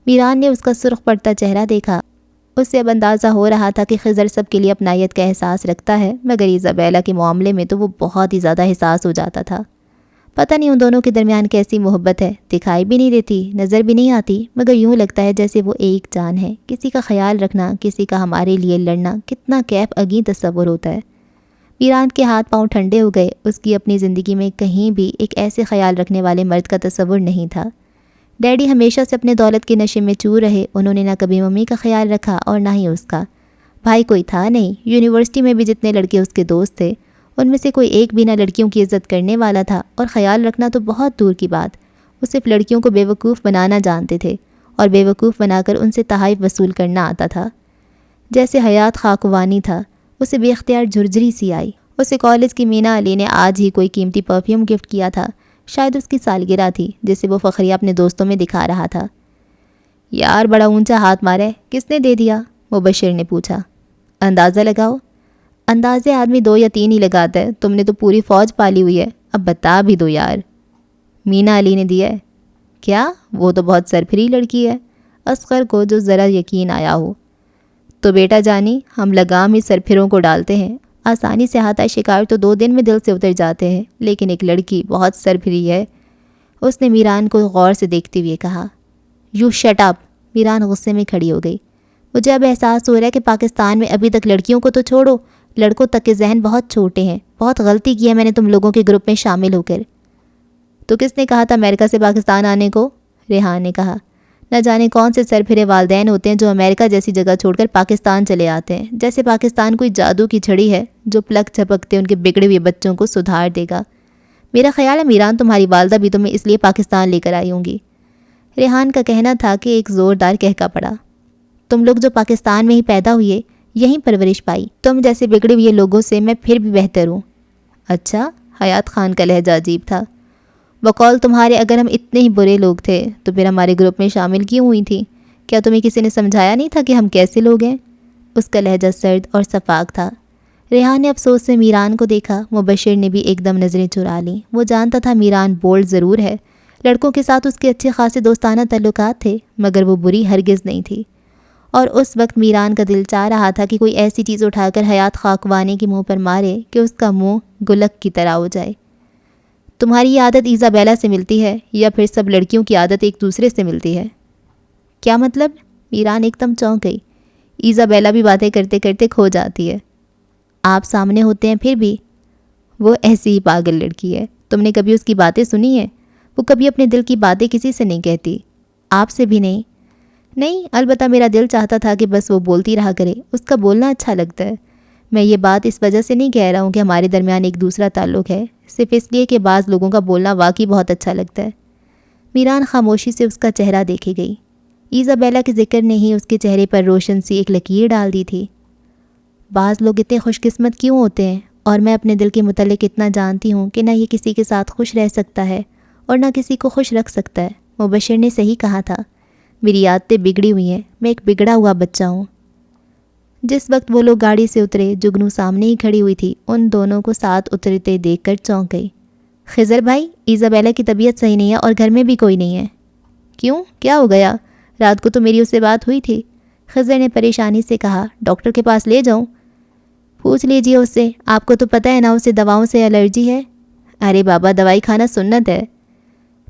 Speaker 1: میران نے اس کا سرخ پڑتا چہرہ دیکھا۔ اس سے اب اندازہ ہو رہا تھا کہ خضر سب کے لیے اپنائیت کا احساس رکھتا ہے، مگر ایزابیلا کے معاملے میں تو وہ بہت ہی زیادہ حساس ہو جاتا تھا۔ پتہ نہیں ان دونوں کے درمیان کیسی محبت ہے، دکھائی بھی نہیں دیتی، نظر بھی نہیں آتی، مگر یوں لگتا ہے جیسے وہ ایک جان ہے۔ کسی کا خیال رکھنا، کسی کا ہمارے لیے لڑنا کتنا کیف اگیں تصور ہوتا ہے۔ میران کے ہاتھ پاؤں ٹھنڈے ہو گئے۔ اس کی اپنی زندگی میں کہیں بھی ایک ایسے خیال رکھنے والے مرد کا تصور نہیں تھا۔ ڈیڈی ہمیشہ سے اپنے دولت کے نشے میں چور رہے، انہوں نے نہ کبھی ممی کا خیال رکھا اور نہ ہی اس کا۔ بھائی کوئی تھا نہیں، یونیورسٹی میں بھی جتنے لڑکے اس کے دوست تھے ان میں سے کوئی ایک بھی نہ لڑکیوں کی عزت کرنے والا تھا، اور خیال رکھنا تو بہت دور کی بات، وہ صرف لڑکیوں کو بیوقوف بنانا جانتے تھے، اور بیوقوف بنا کر ان سے تحائف وصول کرنا آتا تھا۔ جیسے حیات خاکوانی تھا، اسے بے اختیار جھرجھری سی آئی۔ اسے کالج کی مینا علی نے آج ہی کوئی قیمتی پرفیوم گفٹ کیا تھا، شاید اس کی سالگرہ تھی، جسے وہ فخریہ اپنے دوستوں میں دکھا رہا تھا۔ یار بڑا اونچا ہاتھ مارا ہے، کس نے دے دیا؟ مبشر نے پوچھا۔ اندازہ لگاؤ۔ اندازے آدمی 2 یا 3 ہی لگاتا ہے، تم نے تو پوری فوج پالی ہوئی ہے، اب بتا بھی دو یار۔ مینا علی نے دیا ہے؟ کیا؟ وہ تو بہت سرپھری لڑکی ہے، اصغر کو جو ذرا یقین آیا ہو۔ تو بیٹا جانی، ہم لگام ہی سرپھروں کو ڈالتے ہیں، آسانی سے ہاتھ شکار تو 2 دن میں دل سے اتر جاتے ہیں، لیکن ایک لڑکی بہت سرپھری ہے۔ اس نے میران کو غور سے دیکھتے ہوئے کہا۔ You shut up! میران غصے میں کھڑی ہو گئی۔ مجھے اب احساس ہو رہا ہے کہ پاکستان میں ابھی تک لڑکیوں کو تو چھوڑو، لڑکوں تک کے ذہن بہت چھوٹے ہیں۔ بہت غلطی کی ہے میں نے تم لوگوں کے گروپ میں شامل ہو کر۔ تو کس نے کہا تھا امریکہ سے پاکستان آنے کو؟ ریحان نے کہا۔ نہ جانے کون سے سرپھرے والدین ہوتے ہیں جو امریکہ جیسی جگہ چھوڑ کر پاکستان چلے آتے ہیں، جیسے پاکستان کوئی جادو کی چھڑی ہے جو پلک جھپکتے ان کے بگڑے ہوئے بچوں کو سدھار دے گا۔ میرا خیال ہے میران تمہاری والدہ بھی تمہیں اس لیے پاکستان لے کر آئی ہوں گی۔ ریحان کا کہنا تھا کہ ایک زوردار کہکا پڑا۔ تم لوگ جو پاکستان میں ہی پیدا ہوئے، یہیں پرورش پائی، تم جیسے بگڑے ہوئے لوگوں سے میں پھر بھی بہتر ہوں۔ اچھا؟ حیات خان کا لہجہ عجیب تھا۔ بقول تمہارے اگر ہم اتنے ہی برے لوگ تھے تو پھر ہمارے گروپ میں شامل کیوں ہوئی تھی؟ کیا تمہیں کسی نے سمجھایا نہیں تھا کہ ہم کیسے لوگ ہیں؟ اس کا لہجہ سرد اور شفاف تھا۔ ریحان نے افسوس سے میران کو دیکھا۔ مبشر نے بھی ایک دم نظریں چرا لیں۔ وہ جانتا تھا میران بولڈ ضرور ہے، لڑکوں کے ساتھ اس کے اچھے خاصے دوستانہ تعلقات تھے، مگر وہ بری ہرگز نہیں تھی، اور اس وقت میران کا دل چاہ رہا تھا کہ کوئی ایسی چیز اٹھا کر حیات خاکوانی کے منہ پر مارے کہ اس کا منہ گلک کی طرح ہو جائے۔ تمہاری یہ عادت ایزابیلا سے ملتی ہے یا پھر سب لڑکیوں کی عادت ایک دوسرے سے ملتی ہے؟ کیا مطلب؟ میران ایک دم چونک گئی۔ ایزابیلا بھی باتیں کرتے کرتے کھو جاتی ہے، آپ سامنے ہوتے ہیں پھر بھی۔ وہ ایسی ہی پاگل لڑکی ہے، تم نے کبھی اس کی باتیں سنی ہیں؟ وہ کبھی اپنے دل کی باتیں کسی سے نہیں کہتی، آپ سے بھی نہیں۔ نہیں، البتہ میرا دل چاہتا تھا کہ بس وہ بولتی رہا کرے، اس کا بولنا اچھا لگتا ہے۔ میں یہ بات اس وجہ سے نہیں کہہ رہا ہوں کہ ہمارے درمیان ایک دوسرا تعلق ہے، صرف اس لیے کہ بعض لوگوں کا بولنا واقعی بہت اچھا لگتا ہے۔ میران خاموشی سے اس کا چہرہ دیکھے گئی۔ ایزابیلا کے ذکر نے ہی اس کے چہرے پر روشن سی ایک لکیر ڈال دی تھی۔ بعض لوگ اتنے خوش قسمت کیوں ہوتے ہیں، اور میں اپنے دل کے متعلق اتنا جانتی ہوں کہ نہ یہ کسی کے ساتھ خوش رہ سکتا ہے اور نہ کسی کو خوش رکھ سکتا ہے۔ مبشر نے صحیح کہا تھا، میری عادتیں بگڑی ہوئی ہیں، میں ایک بگڑا ہوا بچہ ہوں۔ جس وقت وہ لوگ گاڑی سے اترے، جگنو سامنے ہی کھڑی ہوئی تھی، ان دونوں کو ساتھ اترتے دیکھ کر چونک گئی۔ خضر بھائی، ایزابیلا کی طبیعت صحیح نہیں ہے اور گھر میں بھی کوئی نہیں ہے۔ کیوں؟ کیا ہو گیا؟ رات کو تو میری اس سے بات ہوئی تھی۔ خضر نے پریشانی سے کہا، ڈاکٹر کے پاس لے جاؤں؟ پوچھ لیجئے اس سے، آپ کو تو پتہ ہے نا اسے دواؤں سے الرجی ہے۔ ارے بابا، دوائی کھانا سنت ہے۔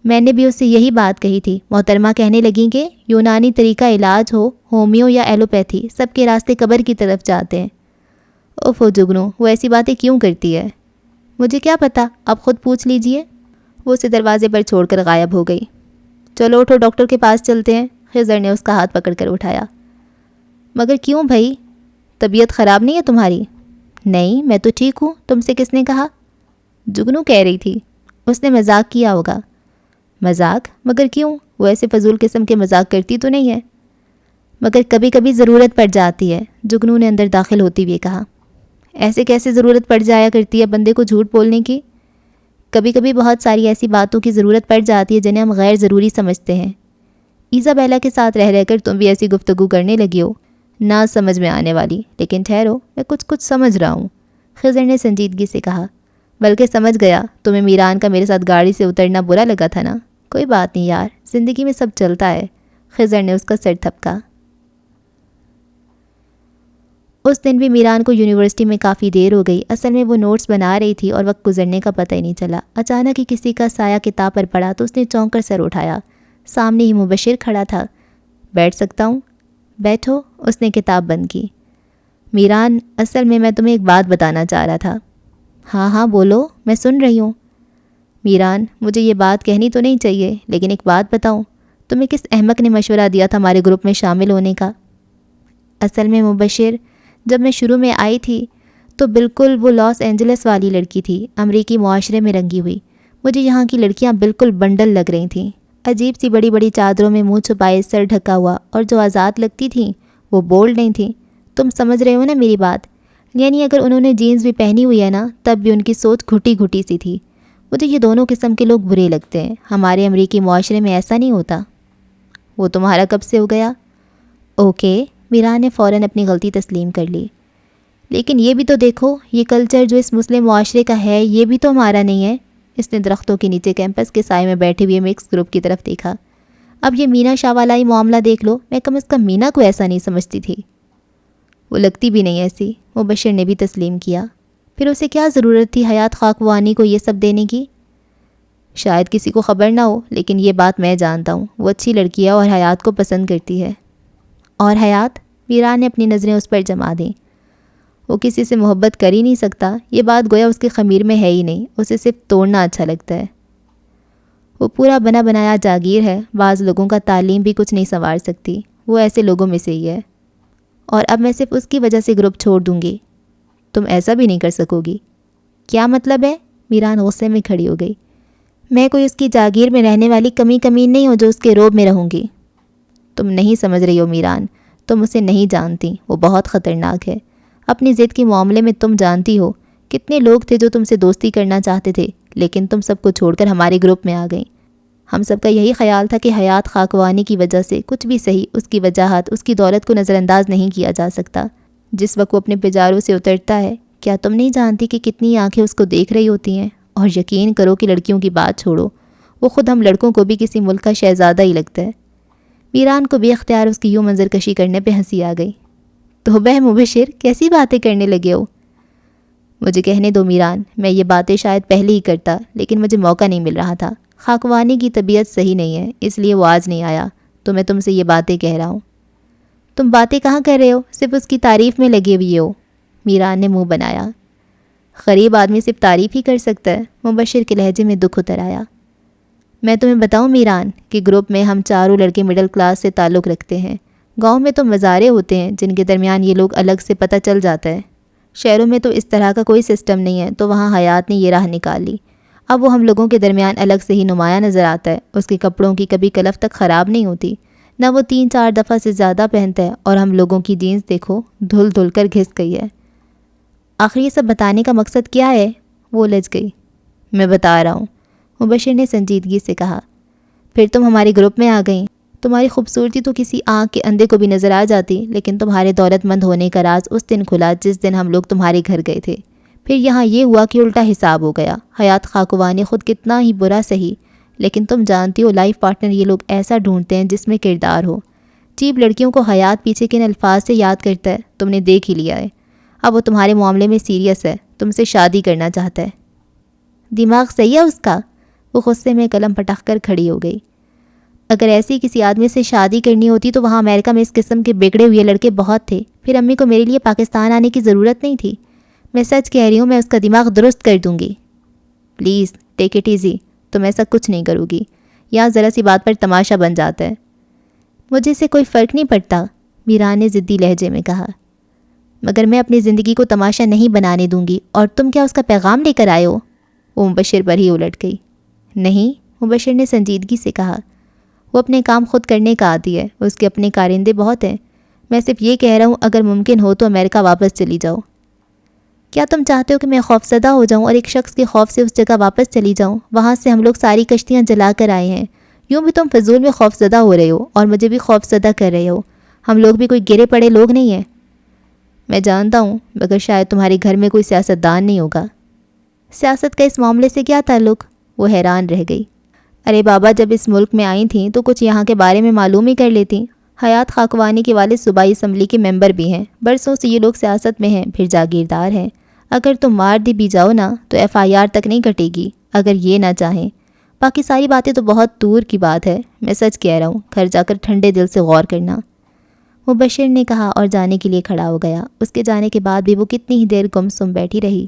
Speaker 1: میں نے بھی اس سے یہی بات کہی تھی، محترمہ کہنے لگیں کہ یونانی طریقہ علاج ہو، ہومیو یا ایلوپیتھی، سب کے راستے قبر کی طرف جاتے ہیں۔ اوفو جگنو، وہ ایسی باتیں کیوں کرتی ہے؟ مجھے کیا پتہ، آپ خود پوچھ لیجئے۔ وہ اسے دروازے پر چھوڑ کر غائب ہو گئی۔ چلو اٹھو، ڈاکٹر کے پاس چلتے ہیں۔ خضر نے اس کا ہاتھ پکڑ کر اٹھایا۔ مگر کیوں بھائی؟ طبیعت خراب نہیں ہے تمہاری؟ نہیں، میں تو ٹھیک ہوں، تم سے کس نے کہا؟ جگنو کہہ رہی تھی۔ اس نے مذاق کیا ہوگا۔ مذاق؟ مگر کیوں؟ وہ ایسے فضول قسم کے مذاق کرتی تو نہیں ہے۔ مگر کبھی کبھی ضرورت پڑ جاتی ہے، جگنو نے اندر داخل ہوتے ہوئے کہا۔ ایسے کیسے ضرورت پڑ جایا کرتی ہے بندے کو جھوٹ بولنے کی؟ کبھی کبھی بہت ساری ایسی باتوں کی ضرورت پڑ جاتی ہے جنہیں ہم غیر ضروری سمجھتے ہیں۔ ایزابیلا کے ساتھ رہ رہ کر تم بھی ایسی گفتگو کرنے لگی ہو، نہ سمجھ میں آنے والی۔ لیکن ٹھہرو، میں کچھ سمجھ رہا ہوں، خضر نے سنجیدگی سے کہا۔ بلکہ سمجھ گیا، تمہیں میران کا میرے ساتھ گاڑی سے اترنا برا لگا تھا نا؟ کوئی بات نہیں یار، زندگی میں سب چلتا ہے۔ خضر نے اس کا سر تھپکا۔ اس دن بھی میران کو یونیورسٹی میں کافی دیر ہو گئی۔ اصل میں وہ نوٹس بنا رہی تھی اور وقت گزرنے کا پتہ ہی نہیں چلا۔ اچانک ہی کسی کا سایہ کتاب پر پڑا تو اس نے چونک کر سر اٹھایا۔ سامنے ہی مبشر کھڑا تھا۔ بیٹھ سکتا ہوں؟ بیٹھو، اس نے کتاب بند کی۔ میران، اصل میں تمہیں ایک بات بتانا چاہ رہا تھا۔ ہاں ہاں بولو، میں سن رہی ہوں۔ میران، مجھے یہ بات کہنی تو نہیں چاہیے، لیکن ایک بات بتاؤں، تمہیں کس احمق نے مشورہ دیا تھا ہمارے گروپ میں شامل ہونے کا؟ اصل میں مبشر، جب میں شروع میں آئی تھی تو بالکل وہ لاس اینجلس والی لڑکی تھی، امریکی معاشرے میں رنگی ہوئی۔ مجھے یہاں کی لڑکیاں بالکل بنڈل لگ رہی تھیں، عجیب سی بڑی بڑی چادروں میں منہ چھپائے، سر ڈھکا ہوا، اور جو آزاد لگتی تھیں وہ بولڈ نہیں تھیں۔ تم سمجھ رہے ہو نا میری بات؟ یعنی اگر انہوں نے جینز بھی پہنی ہوئی ہے نا، تب بھی ان کی سوچ گھٹی گھٹی سی تھی۔ مجھے یہ دونوں قسم کے لوگ برے لگتے ہیں۔ ہمارے امریکی معاشرے میں ایسا نہیں ہوتا۔ وہ تمہارا کب سے ہو گیا؟ اوکے، میران نے فوراً اپنی غلطی تسلیم کر لی۔ لیکن یہ بھی تو دیکھو، یہ کلچر جو اس مسلم معاشرے کا ہے، یہ بھی تو ہمارا نہیں ہے۔ اس نے درختوں کے نیچے کیمپس کے سائے میں بیٹھے ہوئے مکس گروپ کی طرف دیکھا۔ اب یہ مینا شاہ والا ہی معاملہ دیکھ لو، میں کم از کم مینا کو ایسا نہیں سمجھتی تھی۔ وہ لگتی بھی نہیں ایسی، مبشر نے بھی تسلیم کیا۔ پھر اسے کیا ضرورت تھی حیات خاکوانی کو یہ سب دینے کی؟ شاید کسی کو خبر نہ ہو، لیکن یہ بات میں جانتا ہوں، وہ اچھی لڑکی ہے اور حیات کو پسند کرتی ہے۔ اور حیات؟ میران نے اپنی نظریں اس پر جما دیں۔ وہ کسی سے محبت کر ہی نہیں سکتا، یہ بات گویا اس کے خمیر میں ہے ہی نہیں، اسے صرف توڑنا اچھا لگتا ہے۔ وہ پورا بنا بنایا جاگیر ہے، بعض لوگوں کا تعلیم بھی کچھ نہیں سنوار سکتی، وہ ایسے لوگوں میں سے ہی ہے۔ اور اب میں صرف اس کی وجہ سے گروپ چھوڑ دوں گی؟ تم ایسا بھی نہیں کر سکو گی۔ کیا مطلب ہے؟ میران غصے میں کھڑی ہو گئی۔ میں کوئی اس کی جاگیر میں رہنے والی کمین نہیں ہوں جو اس کے روب میں رہوں گی۔ تم نہیں سمجھ رہی ہو میران، تم اسے نہیں جانتی، وہ بہت خطرناک ہے۔ اپنی ضد کے معاملے میں تم جانتی ہو کتنے لوگ تھے جو تم سے دوستی کرنا چاہتے تھے، لیکن تم سب کو چھوڑ کر ہمارے گروپ میں آ گئیں۔ ہم سب کا یہی خیال تھا کہ حیات خاکوانی کی وجہ سے کچھ بھی صحیح، اس کی وجاہت، اس کی دولت کو نظر انداز نہیں کیا جا سکتا۔ جس وقت وہ اپنے پجاروں سے اترتا ہے، کیا تم نہیں جانتی کہ کتنی آنکھیں اس کو دیکھ رہی ہوتی ہیں؟ اور یقین کرو کہ لڑکیوں کی بات چھوڑو، وہ خود ہم لڑکوں کو بھی کسی ملک کا شہزادہ ہی لگتا ہے۔ میران کو بے اختیار اس کی یوں منظر کشی کرنے پہ ہنسی آ گئی۔ توبہ مبشر، کیسی باتیں کرنے لگے ہو؟ مجھے کہنے دو میران، میں یہ باتیں شاید پہلے ہی کرتا، لیکن مجھے موقع نہیں مل رہا تھا۔ خاکوانی کی طبیعت صحیح نہیں ہے، اس لیے وہ آج نہیں آیا، تو میں تم سے یہ باتیں کہہ رہا ہوں۔ تم باتیں کہاں کر رہے ہو؟ صرف اس کی تعریف میں لگے ہوئے ہو۔ میران نے منہ بنایا۔ غریب آدمی صرف تعریف ہی کر سکتا ہے، مبشر کے لہجے میں دکھ اتر آیا۔ میں تمہیں بتاؤں میران کہ گروپ میں ہم چاروں لڑکے مڈل کلاس سے تعلق رکھتے ہیں۔ گاؤں میں تو مزارے ہوتے ہیں جن کے درمیان یہ لوگ الگ سے پتہ چل جاتا ہے۔ شہروں میں تو اس طرح کا کوئی سسٹم نہیں ہے، تو وہاں حیات نے یہ راہ نکال لی۔ اب وہ ہم لوگوں کے درمیان الگ سے ہی نمایاں نظر آتا ہے۔ اس کے کپڑوں کی کبھی کلف تک خراب نہیں ہوتی، نہ وہ 3-4 دفعہ سے زیادہ پہنتا ہے، اور ہم لوگوں کی جینس دیکھو، دھل دھل کر گھس گئی ہے۔ آخر یہ سب بتانے کا مقصد کیا ہے؟ وہ لج گئی۔ میں بتا رہا ہوں، مبشر نے سنجیدگی سے کہا۔ پھر تم ہمارے گروپ میں آ گئیں۔ تمہاری خوبصورتی تو کسی آنکھ کے اندھے کو بھی نظر آ جاتی، لیکن تمہارے دولت مند ہونے کا راز اس دن کھلا جس دن ہم لوگ تمہارے گھر گئے تھے۔ پھر یہاں یہ ہوا کہ الٹا حساب ہو گیا۔ حیات خاکوانی خود کتنا ہی برا سہی، لیکن تم جانتی ہو لائف پارٹنر یہ لوگ ایسا ڈھونڈتے ہیں جس میں کردار ہو۔ چیپ لڑکیوں کو حیات پیچھے کن الفاظ سے یاد کرتا ہے، تم نے دیکھ ہی لیا ہے۔ اب وہ تمہارے معاملے میں سیریس ہے، تم سے شادی کرنا چاہتا ہے۔ دماغ صحیح ہے اس کا؟ وہ غصے میں قلم پٹک کر کھڑی ہو گئی۔ اگر ایسی کسی آدمی سے شادی کرنی ہوتی تو وہاں امریکہ میں اس قسم کے بگڑے ہوئے لڑکے بہت تھے، پھر امی کو میرے لیے پاکستان آنے کی ضرورت نہیں تھی۔ میں سچ کہہ رہی ہوں، میں اس کا دماغ درست کر دوں گی۔ پلیز ٹیک اٹ ایزی، تم ایسا کچھ نہیں کرو گی، یہاں ذرا سی بات پر تماشا بن جاتا ہے۔ مجھے سے کوئی فرق نہیں پڑتا، میران نے ضدی لہجے میں کہا، مگر میں اپنی زندگی کو تماشا نہیں بنانے دوں گی۔ اور تم کیا اس کا پیغام لے کر آئے ہو؟ وہ مبشر پر ہی الٹ گئی۔ نہیں، مبشر نے سنجیدگی سے کہا، وہ اپنے کام خود کرنے کا عادی ہے، اس کے اپنے کارندے بہت ہیں۔ میں صرف یہ کہہ رہا ہوں اگر ممکن ہو تو امریکہ واپس چلی جاؤ۔ کیا تم چاہتے ہو کہ میں خوفزدہ ہو جاؤں اور ایک شخص کے خوف سے اس جگہ واپس چلی جاؤں؟ وہاں سے ہم لوگ ساری کشتیاں جلا کر آئے ہیں۔ یوں بھی تم فضول میں خوفزدہ ہو رہے ہو اور مجھے بھی خوفزدہ کر رہے ہو۔ ہم لوگ بھی کوئی گرے پڑے لوگ نہیں ہیں۔ میں جانتا ہوں، مگر شاید تمہارے گھر میں کوئی سیاستدان نہیں ہوگا۔ سیاست کا اس معاملے سے کیا تعلق؟ وہ حیران رہ گئی۔ ارے بابا، جب اس ملک میں آئی تھیں تو کچھ یہاں کے بارے میں معلوم ہی کر لیتی۔ حیات خاکوانی کے والد صوبائی اسمبلی کے ممبر بھی ہیں، برسوں سے یہ لوگ سیاست میں ہیں، پھر جاگیردار ہیں۔ اگر تم مار دی بھی جاؤ نا تو FIR تک نہیں کٹے گی، اگر یہ نہ چاہیں۔ باقی ساری باتیں تو بہت دور کی بات ہے، میں سچ کہہ رہا ہوں، گھر جا کر ٹھنڈے دل سے غور کرنا، مبشر نے کہا اور جانے کے لیے کھڑا ہو گیا۔ اس کے جانے کے بعد بھی وہ کتنی ہی دیر گمسم بیٹھی رہی۔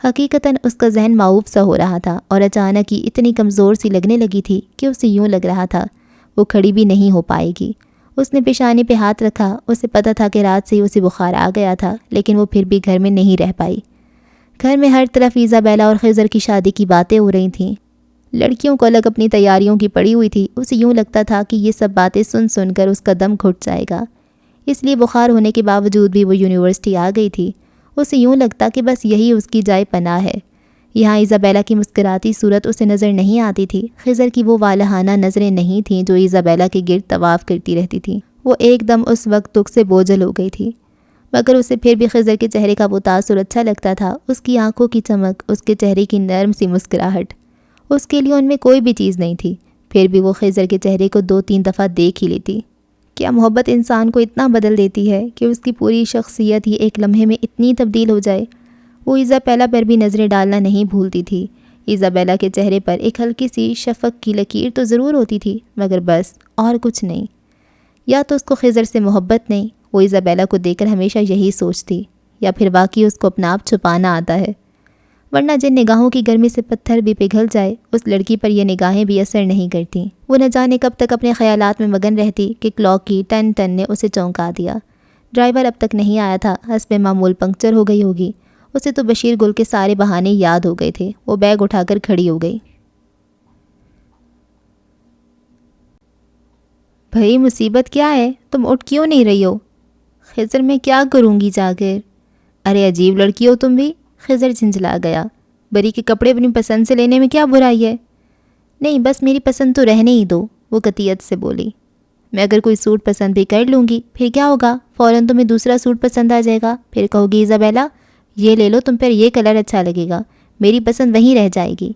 Speaker 1: حقیقتاً اس کا ذہن معوف سا ہو رہا تھا اور اچانک ہی اتنی کمزور سی لگنے لگی تھی کہ اسے یوں لگ رہا تھا وہ کھڑی بھی نہیں ہو پائے گی۔ اس نے پیشانی پہ ہاتھ رکھا۔ اسے پتہ تھا کہ رات سے ہی اسے بخار آ گیا تھا، لیکن وہ پھر بھی گھر میں نہیں رہ پائی۔ گھر میں ہر طرف ایزابیلا اور خضر کی شادی کی باتیں ہو رہی تھیں۔ لڑکیوں کو الگ اپنی تیاریوں کی پڑی ہوئی تھی۔ اسے یوں لگتا تھا کہ یہ سب باتیں سن سن کر اس کا دم گھٹ جائے گا، اس لیے بخار ہونے کے باوجود بھی وہ یونیورسٹی آ گئی تھی۔ اسے یوں لگتا کہ بس یہی اس کی جائے پناہ ہے۔ یہاں ایزابیلا کی مسکراتی صورت اسے نظر نہیں آتی تھی، خضر کی وہ والہانہ نظریں نہیں تھیں جو ایزابیلا کے گرد طواف کرتی رہتی تھیں۔ وہ ایک دم اس وقت دکھ سے بوجھل ہو گئی تھی، مگر اسے پھر بھی خضر کے چہرے کا وہ تاثر اچھا لگتا تھا، اس کی آنکھوں کی چمک، اس کے چہرے کی نرم سی مسکراہٹ۔ اس کے لیے ان میں کوئی بھی چیز نہیں تھی، پھر بھی وہ خضر کے چہرے کو 2-3 دفعہ دیکھ ہی لیتی۔ کیا محبت انسان کو اتنا بدل دیتی ہے کہ اس کی پوری شخصیت ہی ایک لمحے میں اتنی تبدیل ہو جائے؟ وہ ایزابیلا پر بھی نظریں ڈالنا نہیں بھولتی تھی۔ ایزابیلا کے چہرے پر ایک ہلکی سی شفق کی لکیر تو ضرور ہوتی تھی، مگر بس اور کچھ نہیں۔ یا تو اس کو خضر سے محبت نہیں، وہ ایزابیلا کو دیکھ کر ہمیشہ یہی سوچتی، یا پھر واقعی اس کو اپنا آپ چھپانا آتا ہے۔ ورنہ جن نگاہوں کی گرمی سے پتھر بھی پگھل جائے، اس لڑکی پر یہ نگاہیں بھی اثر نہیں کرتیں۔ وہ نہ جانے کب تک اپنے خیالات میں مگن رہتی کہ کلاک کی ٹن ٹن نے اسے چونکا دیا۔ ڈرائیور اب تک نہیں آیا تھا، حسب معمول پنکچر ہو گئی ہوگی۔ اسے تو بشیر گل کے سارے بہانے یاد ہو گئے تھے۔ وہ بیگ اٹھا کر کھڑی ہو گئی۔ بھئی مصیبت کیا ہے؟ تم اٹھ کیوں نہیں رہی ہو؟ خضر میں کیا کروں گی جا کر؟ ارے عجیب لڑکی ہو تم بھی، خضر جھنجھلا گیا۔ بری کے کپڑے اپنی پسند سے لینے میں کیا برائی ہے؟ نہیں، بس میری پسند تو رہنے ہی دو، وہ قطعیت سے بولی۔ میں اگر کوئی سوٹ پسند بھی کر لوں گی، پھر کیا ہوگا؟ فوراً تمہیں دوسرا سوٹ پسند آ جائے گا، پھر کہو گی ایزابیلا یہ لے لو، تم پر یہ کلر اچھا لگے گا، میری پسند وہیں رہ جائے گی۔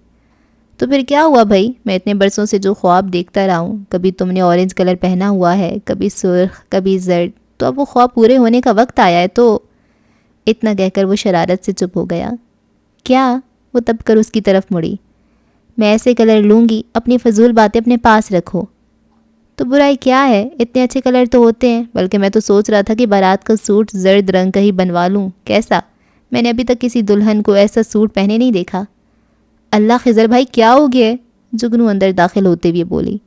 Speaker 1: تو پھر کیا ہوا بھائی؟ میں اتنے برسوں سے جو خواب دیکھتا رہا ہوں، کبھی تم نے اورنج کلر پہنا ہوا ہے، کبھی سرخ، کبھی زرد، تو اب وہ خواب پورے ہونے کا وقت آیا ہے تو… اتنا کہہ کر وہ شرارت سے چپ ہو گیا۔ کیا؟ وہ تب کر اس کی طرف مڑی۔ میں ایسے کلر لوں گی، اپنی فضول باتیں اپنے پاس رکھو۔ تو برائی کیا ہے؟ اتنے اچھے کلر تو ہوتے ہیں، بلکہ میں تو سوچ رہا تھا کہ بارات کا سوٹ زرد رنگ کا ہی بنوا لوں، کیسا؟ میں نے ابھی تک کسی دلہن کو ایسا سوٹ پہنے نہیں دیکھا۔ اللہ خضر بھائی کیا ہو گیا؟ جگنو اندر داخل ہوتے ہوئے بولی۔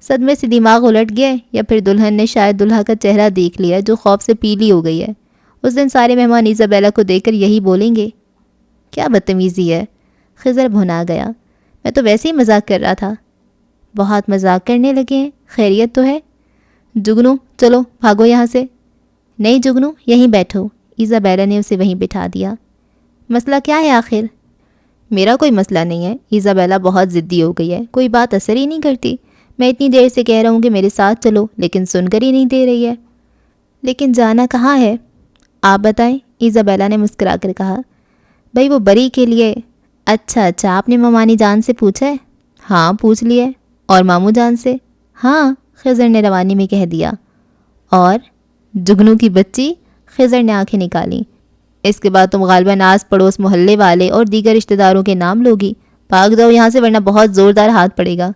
Speaker 1: صدمے سے دماغ الٹ گیا، یا پھر دلہن نے شاید دلہا کا چہرہ دیکھ لیا جو خوف سے پیلی ہو گئی ہے۔ اس دن سارے مہمان ایزابیلا کو دیکھ کر یہی بولیں گے۔ کیا بدتمیزی ہے؟ خضر بھنا گیا۔ میں تو ویسے ہی مذاق کر رہا تھا۔ بہت مذاق کرنے لگے ہیں، خیریت تو ہے؟ جگنو چلو بھاگو یہاں سے۔ نہیں جگنو، یہیں بیٹھو۔ ایزابیلا نے اسے وہیں بٹھا دیا۔ مسئلہ کیا ہے آخر؟ میرا کوئی مسئلہ نہیں ہے، ایزابیلا بہت ضدی ہو گئی ہے، کوئی بات اثر ہی نہیں کرتی۔ میں اتنی دیر سے کہہ رہا ہوں کہ میرے ساتھ چلو، لیکن سن کر ہی نہیں دے رہی ہے۔ لیکن جانا کہاں ہے؟ آپ بتائیں، ایزابیلا نے مسکرا کر کہا۔ بھائی وہ بری کے لیے۔ اچھا، آپ نے ممانی جان سے پوچھا ہے؟ ہاں پوچھ لیے۔ اور ماموں جان سے؟ ہاں، خضر نے روانی میں کہہ دیا۔ اور جگنو کی بچی؟ خضر نے آنکھیں نکالیں۔ اس کے بعد تم غالباً آس پڑوس محلے والے اور دیگر رشتہ داروں کے نام لوگی۔ بھاگ جاؤ یہاں سے ورنہ بہت زوردار ہاتھ پڑے گا۔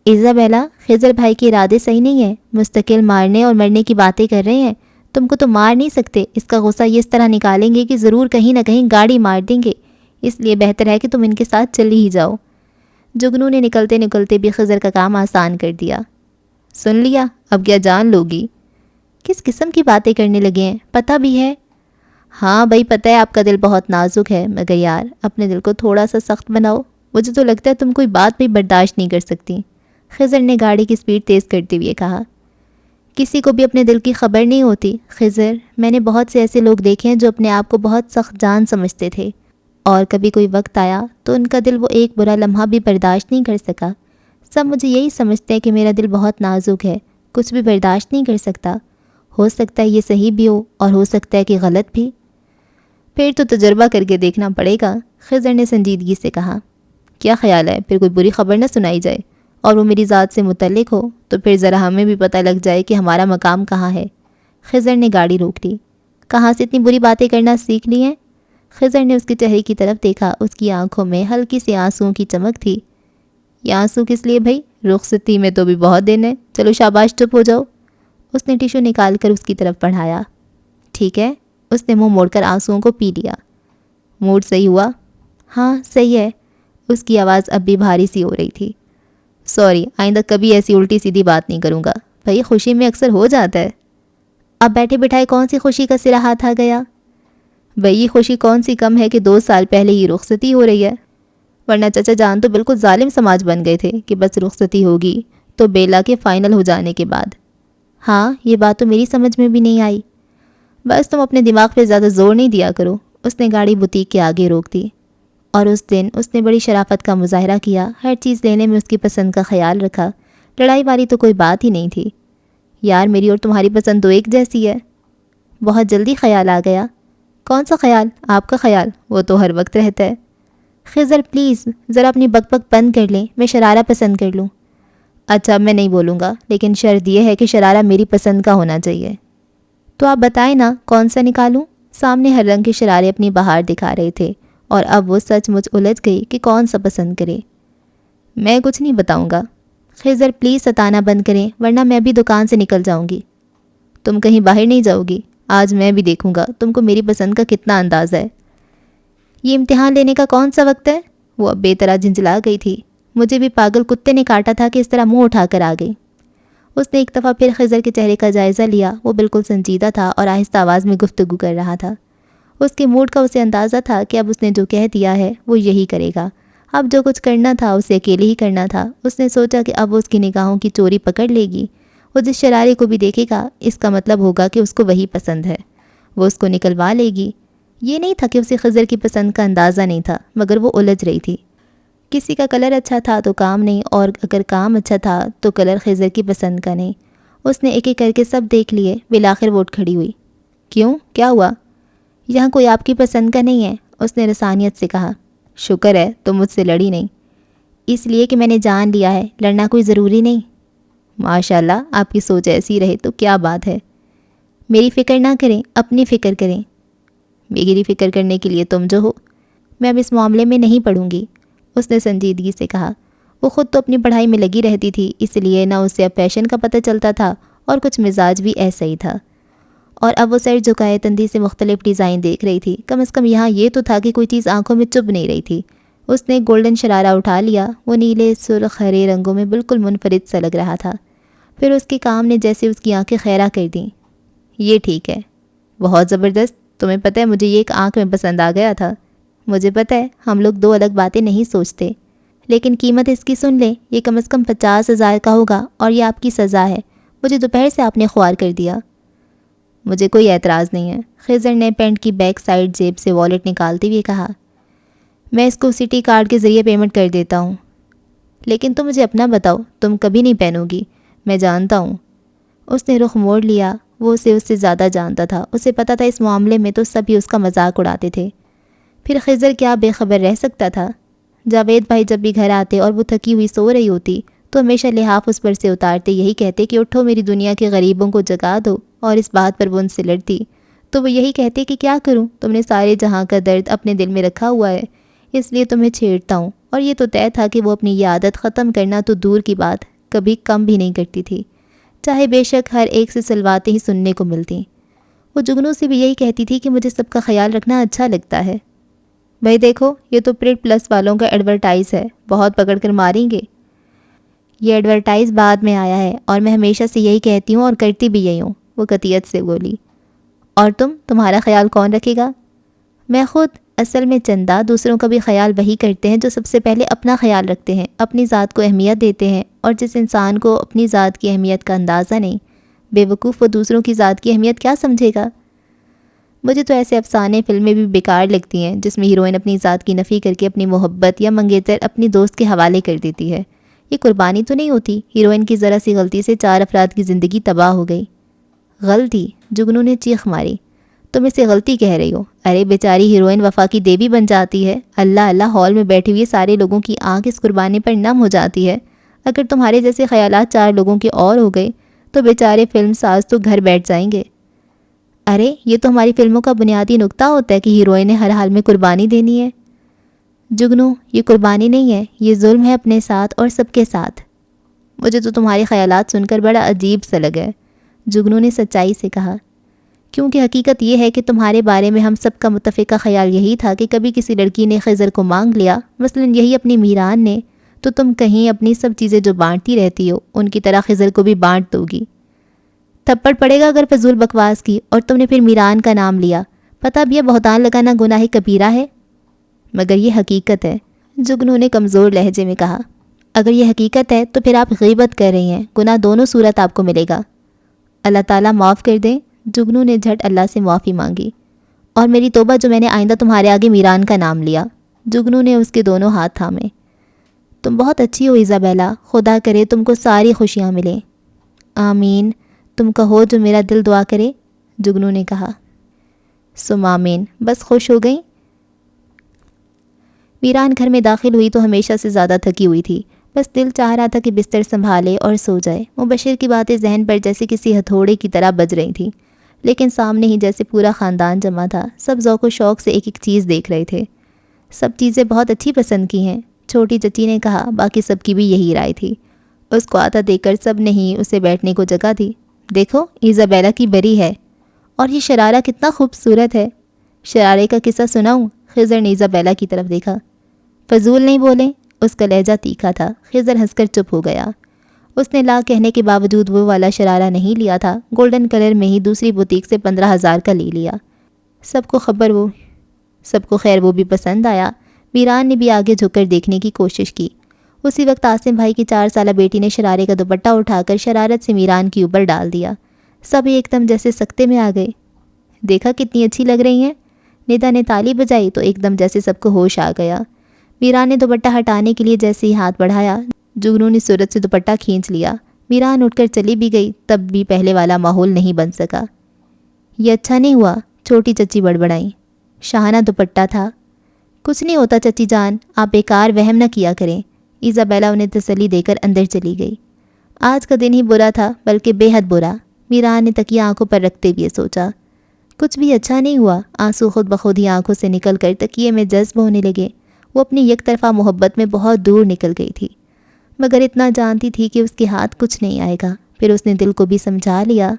Speaker 1: ایزابیلا، خضر بھائی کے ارادے صحیح نہیں ہیں، مستقل مارنے اور مرنے کی باتیں کر رہے ہیں۔ تم کو تو مار نہیں سکتے، اس کا غصہ یہ اس طرح نکالیں گے کہ ضرور کہیں نہ کہیں گاڑی مار دیں گے، اس لیے بہتر ہے کہ تم ان کے ساتھ چلی ہی جاؤ۔ جگنو نے نکلتے نکلتے بھی خضر کا کام آسان کر دیا۔ سن لیا، اب کیا جان لوگی؟ کس قسم کی باتیں کرنے لگے ہیں، پتہ بھی ہے؟ ہاں بھائی پتہ ہے آپ کا دل بہت نازک ہے، مگر یار اپنے دل کو تھوڑا سا سخت بناؤ، مجھے تو لگتا ہے تم کوئی بات بھی برداشت نہیں کر سکتی۔ خضر نے گاڑی کی سپیڈ تیز کرتے ہوئے کہا۔ کسی کو بھی اپنے دل کی خبر نہیں ہوتی خضر، میں نے بہت سے ایسے لوگ دیکھے ہیں جو اپنے آپ کو بہت سخت جان سمجھتے تھے، اور کبھی کوئی وقت آیا تو ان کا دل وہ ایک برا لمحہ بھی برداشت نہیں کر سکا۔ سب مجھے یہی سمجھتے ہیں کہ میرا دل بہت نازک ہے، کچھ بھی برداشت نہیں کر سکتا۔ ہو سکتا ہے یہ صحیح بھی ہو اور ہو سکتا ہے کہ غلط بھی۔ پھر تو تجربہ کر کے دیکھنا پڑے گا، خضر نے سنجیدگی سے کہا۔ کیا خیال ہے پھر کوئی بری خبر نہ سنائی جائے اور وہ میری ذات سے متعلق ہو، تو پھر ذرا ہمیں بھی پتہ لگ جائے کہ ہمارا مقام کہاں ہے۔ خضر نے گاڑی روک لی۔ کہاں سے اتنی بری باتیں کرنا سیکھ لی ہیں؟ خضر نے اس کے چہرے کی طرف دیکھا، اس کی آنکھوں میں ہلکی سی آنسوؤں کی چمک تھی۔ یہ آنسو کس لیے بھائی؟ رخصتی میں تو بھی بہت دن ہے، چلو شاباش چپ ہو جاؤ۔ اس نے ٹیشو نکال کر اس کی طرف بڑھایا۔ ٹھیک ہے، اس نے منہ موڑ کر آنسوؤں کو پی لیا۔ موڈ صحیح ہوا؟ ہاں صحیح ہے۔ اس کی آواز اب بھی بھاری سی ہو رہی تھی۔ سوری، آئندہ کبھی ایسی الٹی سیدھی بات نہیں کروں گا، بھائی خوشی میں اکثر ہو جاتا ہے۔ اب بیٹھے بٹھائے کون سی خوشی کا سرا ہاتھ آ گیا؟ بھئی یہ خوشی کون سی کم ہے کہ 2 سال پہلے ہی رخصتی ہو رہی ہے، ورنہ چچا جان تو بالکل ظالم سماج بن گئے تھے کہ بس رخصتی ہوگی تو بیلا کے فائنل ہو جانے کے بعد۔ ہاں یہ بات تو میری سمجھ میں بھی نہیں آئی۔ بس تم اپنے دماغ پہ زیادہ زور نہیں دیا کرو۔ اس نے گاڑی بوتیک کے آگے روک دی، اور اس دن اس نے بڑی شرافت کا مظاہرہ کیا، ہر چیز لینے میں اس کی پسند کا خیال رکھا۔ لڑائی والی تو کوئی بات ہی نہیں تھی۔ یار میری اور تمہاری پسند تو ایک جیسی ہے۔ بہت جلدی خیال آ گیا۔ کون سا خیال؟ آپ کا خیال؟ وہ تو ہر وقت رہتا ہے۔ خضر پلیز ذرا اپنی بک بک بند کر لیں، میں شرارہ پسند کر لوں۔ اچھا میں نہیں بولوں گا، لیکن شرط یہ ہے کہ شرارہ میری پسند کا ہونا چاہیے۔ تو آپ بتائیں نا کون سا نکالوں؟ سامنے ہر رنگ کے شرارے اپنی بہار دکھا رہے تھے، اور اب وہ سچ مچ الجھ گئی کہ کون سا پسند کرے۔ میں کچھ نہیں بتاؤں گا۔ خضر پلیز ستانا بند کریں ورنہ میں بھی دکان سے نکل جاؤں گی۔ تم کہیں باہر نہیں جاؤ گی؟ آج میں بھی دیکھوں گا تم کو میری پسند کا کتنا اندازہ ہے۔ یہ امتحان لینے کا کون سا وقت ہے؟ وہ اب بے طرح جھنجھلا گئی تھی۔ مجھے بھی پاگل کتے نے کاٹا تھا کہ اس طرح منہ اٹھا کر آ گئی۔ اس نے ایک دفعہ پھر خضر کے چہرے کا جائزہ لیا۔ وہ بالکل سنجیدہ تھا اور آہستہ آواز میں گفتگو کر رہا تھا۔ اس کے موڈ کا اسے اندازہ تھا کہ اب اس نے جو کہہ دیا ہے وہ یہی کرے گا۔ اب جو کچھ کرنا تھا اسے اکیلے ہی کرنا تھا۔ اس نے سوچا کہ اب وہ اس کی نگاہوں کی چوری پکڑ لے گی۔ وہ جس شرارے کو بھی دیکھے گا اس کا مطلب ہوگا کہ اس کو وہی پسند ہے۔ وہ اس کو نکلوا لے گی۔ یہ نہیں تھا کہ اسے خضر کی پسند کا اندازہ نہیں تھا، مگر وہ الجھ رہی تھی۔ کسی کا کلر اچھا تھا تو کام نہیں، اور اگر کام اچھا تھا تو کلر خضر کی پسند کا نہیں۔ اس نے ایک ایک کر کے سب دیکھ لیے، بالآخر وہ اٹھ کھڑی ہوئی۔ کیوں؟ کیا ہوا؟ یہاں کوئی آپ کی پسند کا نہیں ہے، اس نے رسانیت سے کہا۔ شکر ہے تم مجھ سے لڑی نہیں۔ اس لیے کہ میں نے جان لیا ہے لڑنا کوئی ضروری نہیں۔ ماشاءاللہ آپ کی سوچ ایسی رہے تو کیا بات ہے۔ میری فکر نہ کریں، اپنی فکر کریں۔ میری فکر کرنے کے لیے تم جو ہو۔ میں اب اس معاملے میں نہیں پڑھوں گی، اس نے سنجیدگی سے کہا۔ وہ خود تو اپنی پڑھائی میں لگی رہتی تھی، اس لیے نہ اسے اب فیشن کا پتہ چلتا تھا اور کچھ مزاج بھی ایسا ہی تھا۔ اور اب وہ سر جھکائے تندی سے مختلف ڈیزائن دیکھ رہی تھی۔ کم از کم یہاں یہ تو تھا کہ کوئی چیز آنکھوں میں چبھ نہیں رہی تھی۔ اس نے گولڈن شرارہ اٹھا لیا، وہ نیلے سرخ ہرے رنگوں میں بالکل منفرد سا لگ رہا تھا۔ پھر اس کے کام نے جیسے اس کی آنکھیں خیرہ کر دیں۔ یہ ٹھیک ہے، بہت زبردست۔ تمہیں پتہ ہے مجھے یہ ایک آنکھ میں پسند آ گیا تھا۔ مجھے پتہ ہے ہم لوگ 2 الگ باتیں نہیں سوچتے، لیکن قیمت اس کی سن لیں، یہ کم از کم 50,000 کا ہوگا، اور یہ آپ کی سزا ہے۔ مجھے دوپہر سے آپ نے خوار کر دیا۔ مجھے کوئی اعتراض نہیں ہے، خضر نے پینٹ کی بیک سائڈ جیب سے والیٹ نکالتے ہوئے کہا۔ میں اس کو سٹی کارڈ کے ذریعے پیمنٹ کر دیتا ہوں۔ لیکن تم مجھے اپنا بتاؤ، تم کبھی نہیں پہنو گی، میں جانتا ہوں۔ اس نے رخ موڑ لیا۔ وہ اسے اس سے زیادہ جانتا تھا، اسے پتہ تھا اس معاملے میں تو سبھی اس کا مذاق اڑاتے تھے۔ پھر خضر کیا بے خبر رہ سکتا تھا؟ جاوید بھائی جب بھی گھر آتے اور وہ تھکی ہوئی سو رہی ہوتی تو ہمیشہ لحاف اس پر سے اتارتے یہی کہتے کہ اٹھو میری دنیا کے غریبوں کو جگا دو، اور اس بات پر وہ ان سے لڑتی تو وہ یہی کہتے کہ کیا کروں، تم نے سارے جہاں کا درد اپنے دل میں رکھا ہوا ہے، اس لیے تمہیں چھیڑتا ہوں۔ اور یہ تو طے تھا کہ وہ اپنی یہ عادت ختم کرنا تو دور کی بات کبھی کم بھی نہیں کرتی تھی، چاہے بے شک ہر ایک سے سلواتیں ہی سننے کو ملتی۔ وہ جگنوں سے بھی یہی کہتی تھی کہ مجھے سب کا خیال رکھنا اچھا لگتا ہے۔ بھائی دیکھو یہ تو پریڈ پلس والوں کا ایڈورٹائز ہے، بہت پکڑ کر ماریں گے۔ یہ ایڈورٹائز بعد میں آیا ہے اور میں ہمیشہ سے یہی کہتی ہوں اور کرتی بھی یہی ہوں، وہ قطعیت سے بولی۔ اور تمہارا خیال کون رکھے گا؟ میں خود۔ اصل میں چندہ دوسروں کا بھی خیال وہی کرتے ہیں جو سب سے پہلے اپنا خیال رکھتے ہیں، اپنی ذات کو اہمیت دیتے ہیں، اور جس انسان کو اپنی ذات کی اہمیت کا اندازہ نہیں بے وقوف وہ دوسروں کی ذات کی اہمیت کیا سمجھے گا؟ مجھے تو ایسے افسانے فلمیں بھی بیکار لگتی ہیں جس میں ہیروئن اپنی ذات کی نفی کر کے اپنی محبت یا منگیتر اپنی دوست کے حوالے کر دیتی ہے۔ یہ قربانی تو نہیں ہوتی؟ ہیروئن کی ذرا سی غلطی سے 4 افراد کی زندگی تباہ ہو گئی۔ غلطی؟ جگنو نے چیخ ماری۔ تم اسے غلطی کہہ رہی ہو؟ ارے بیچاری ہیروئن وفا کی دیوی بن جاتی ہے۔ اللہ اللہ، ہال میں بیٹھے ہوئے سارے لوگوں کی آنکھ اس قربانی پر نم ہو جاتی ہے۔ اگر تمہارے جیسے خیالات 4 لوگوں کے اور ہو گئے تو بیچارے فلم ساز تو گھر بیٹھ جائیں گے۔ ارے یہ تو ہماری فلموں کا بنیادی نقطہ ہوتا ہے کہ ہیروئن نے ہر حال میں قربانی دینی ہے۔ جگنو، یہ قربانی نہیں ہے، یہ ظلم ہے اپنے ساتھ اور سب کے ساتھ۔ مجھے تو تمہارے خیالات سن کر بڑا عجیب سا لگا ہے، جگنو نے سچائی سے کہا، کیونکہ حقیقت یہ ہے کہ تمہارے بارے میں ہم سب کا متفقہ خیال یہی تھا کہ کبھی کسی لڑکی نے خضر کو مانگ لیا، مثلاً یہی اپنی میران نے، تو تم کہیں اپنی سب چیزیں جو بانٹتی رہتی ہو ان کی طرح خضر کو بھی بانٹ دو گی۔ تھپڑ پڑے گا اگر فضول بکواس کی، اور تم نے پھر میران کا نام لیا۔ پتہ بھی ہے بہتان لگانا گناہ کبیرہ ہے، مگر یہ حقیقت ہے، جگنو نے کمزور لہجے میں کہا۔ اگر یہ حقیقت ہے تو پھر آپ غیبت کر رہی ہیں، گناہ دونوں صورت آپ کو ملے گا۔ اللہ تعالیٰ معاف کر دیں، جگنو نے جھٹ اللہ سے معافی مانگی۔ اور میری توبہ جو میں نے آئندہ تمہارے آگے میران کا نام لیا۔ جگنو نے اس کے دونوں ہاتھ تھامے۔ تم بہت اچھی ہو ایزابیلا، خدا کرے تم کو ساری خوشیاں ملیں۔ آمین، تم کہو جو میرا دل دعا کرے، جگنو نے کہا۔ سم آمین، بس خوش ہو گئیں؟ میران گھر میں داخل ہوئی تو ہمیشہ سے زیادہ تھکی ہوئی تھی، بس دل چاہ رہا تھا کہ بستر سنبھالے اور سو جائے۔ مبشر کی باتیں ذہن پر جیسے کسی ہتھوڑے کی طرح بج رہی تھیں، لیکن سامنے ہی جیسے پورا خاندان جمع تھا، سب ذوق و شوق سے ایک ایک چیز دیکھ رہے تھے۔ سب چیزیں بہت اچھی پسند کی ہیں، چھوٹی چچی نے کہا، باقی سب کی بھی یہی رائے تھی۔ اس کو آتا دیکھ کر سب نے ہی اسے بیٹھنے کو جگہ دی۔ دیکھو ایزابیلا کی بری ہے، اور یہ شرارہ کتنا خوبصورت ہے۔ شرارے کا قصہ سناؤں؟ خضر نے ایزابیلا کی طرف دیکھا۔ فضول نہیں بولیں، اس کا لہجہ تیکھا تھا۔ خضر ہنس کر چپ ہو گیا۔ اس نے لا کہنے کے باوجود وہ والا شرارہ نہیں لیا تھا، گولڈن کلر میں ہی دوسری بوتیک سے 15,000 کا لے لیا۔ سب کو خیر وہ بھی پسند آیا۔ میران نے بھی آگے جھک کر دیکھنے کی کوشش کی۔ اسی وقت عاصم بھائی کی 4 سالہ بیٹی نے شرارے کا دوپٹہ اٹھا کر شرارت سے میران کے اوپر ڈال دیا۔ سب ایک دم جیسے سکتے میں آ گئے۔ دیکھا کتنی اچھی لگ رہی ہیں؟ ندا نے تالی بجائی تو ایک دم جیسے سب کو ہوش آ گیا۔ میران نے دوپٹہ ہٹانے کے لیے جیسے ہی ہاتھ بڑھایا، جگنو نے صورت سے دوپٹہ کھینچ لیا۔ میران اٹھ کر چلی بھی گئی، تب بھی پہلے والا ماحول نہیں بن سکا۔ یہ اچھا نہیں ہوا، چھوٹی چچی بڑبڑائیں۔ شاہانہ دوپٹہ تھا۔ کچھ نہیں ہوتا چچی جان، آپ بیکار وہم نہ کیا کریں۔ ایزابیلا انہیں تسلی دے کر اندر چلی گئی۔ آج کا دن ہی برا تھا، بلکہ بے حد برا۔ میران نے تکیہ آنکھوں پر رکھتے ہوئے سوچا۔ کچھ بھی اچھا نہیں ہوا۔ آنسو خود بخود ہی آنکھوں سے نکل کر تکیے میں جذب ہونے لگے۔ وہ اپنی یک طرفہ محبت میں بہت دور نکل گئی تھی، مگر اتنا جانتی تھی کہ اس کے ہاتھ کچھ نہیں آئے گا۔ پھر اس نے دل کو بھی سمجھا لیا۔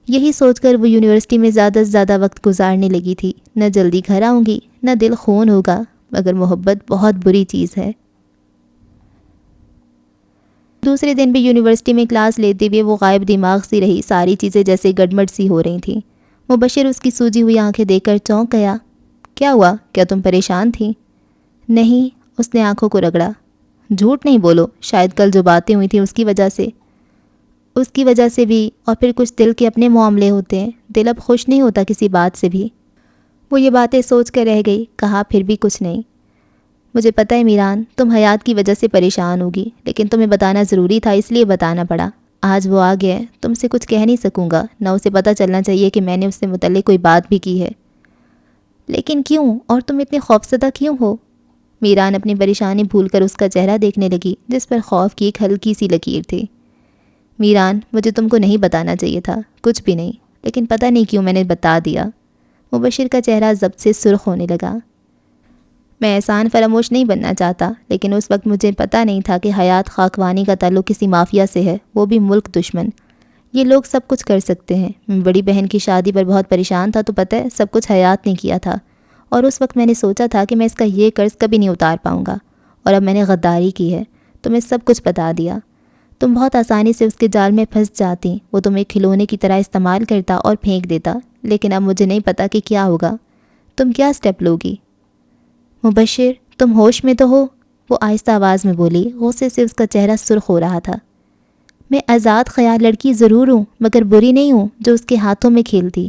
Speaker 1: یہی سوچ کر وہ یونیورسٹی میں زیادہ سے زیادہ وقت گزارنے لگی تھی۔ نہ جلدی گھر آؤں گی، نہ دل خون ہوگا، مگر محبت بہت بری چیز ہے۔ دوسرے دن بھی یونیورسٹی میں کلاس لیتے ہوئے وہ غائب دماغ سی رہی، ساری چیزیں جیسے گڑمڑ سی ہو رہی تھیں۔ مبشر اس کی سوجی ہوئی آنکھیں دیکھ کر چونک گیا۔ کیا ہوا؟ کیا تم پریشان تھیں؟ نہیں، اس نے آنکھوں کو رگڑا۔ جھوٹ نہیں بولو، شاید کل جو باتیں ہوئی تھیں اس کی وجہ سے بھی، اور پھر کچھ دل کے اپنے معاملے ہوتے ہیں، دل اب خوش نہیں ہوتا کسی بات سے بھی۔ وہ یہ باتیں سوچ کر رہ گئی، کہا پھر بھی کچھ نہیں۔ مجھے پتہ ہے میران، تم حیات کی وجہ سے پریشان ہوگی، لیکن تمہیں بتانا ضروری تھا، اس لیے بتانا پڑا۔ آج وہ آ گیا ہے، تم سے کچھ کہہ نہیں سکوں گا، نہ اسے پتہ چلنا چاہیے کہ میں نے اس سے متعلق کوئی بات بھی کی ہے۔ لیکن کیوں؟ اور تم اتنے خوفزدہ کیوں ہو؟ میران اپنی پریشانی بھول کر اس کا چہرہ دیکھنے لگی، جس پر خوف کی ایک ہلکی سی لکیر تھی۔ میران، مجھے تم کو نہیں بتانا چاہیے تھا، کچھ بھی نہیں، لیکن پتہ نہیں کیوں میں نے بتا دیا۔ مبشر کا چہرہ ضبط سے سرخ ہونے لگا۔ میں احسان فراموش نہیں بننا چاہتا، لیکن اس وقت مجھے پتہ نہیں تھا کہ حیات خاکوانی کا تعلق کسی مافیا سے ہے، وہ بھی ملک دشمن۔ یہ لوگ سب کچھ کر سکتے ہیں۔ میں بڑی بہن کی شادی پر بہت پریشان تھا، تو پتہ ہے سب کچھ حیات نے کیا تھا، اور اس وقت میں نے سوچا تھا کہ میں اس کا یہ قرض کبھی نہیں اتار پاؤں گا، اور اب میں نے غداری کی ہے تو میں سب کچھ بتا دیا۔ تم بہت آسانی سے اس کے جال میں پھنس جاتی، وہ تمہیں کھلونے کی طرح استعمال کرتا اور پھینک دیتا، لیکن اب مجھے نہیں پتا کہ کیا ہوگا۔ تم کیا سٹیپ لوگی؟ مبشر، تم ہوش میں تو ہو؟ وہ آہستہ آواز میں بولی، غصے سے اس کا چہرہ سرخ ہو رہا تھا۔ میں آزاد خیال لڑکی ضرور ہوں مگر بری نہیں ہوں جو اس کے ہاتھوں میں کھیلتی۔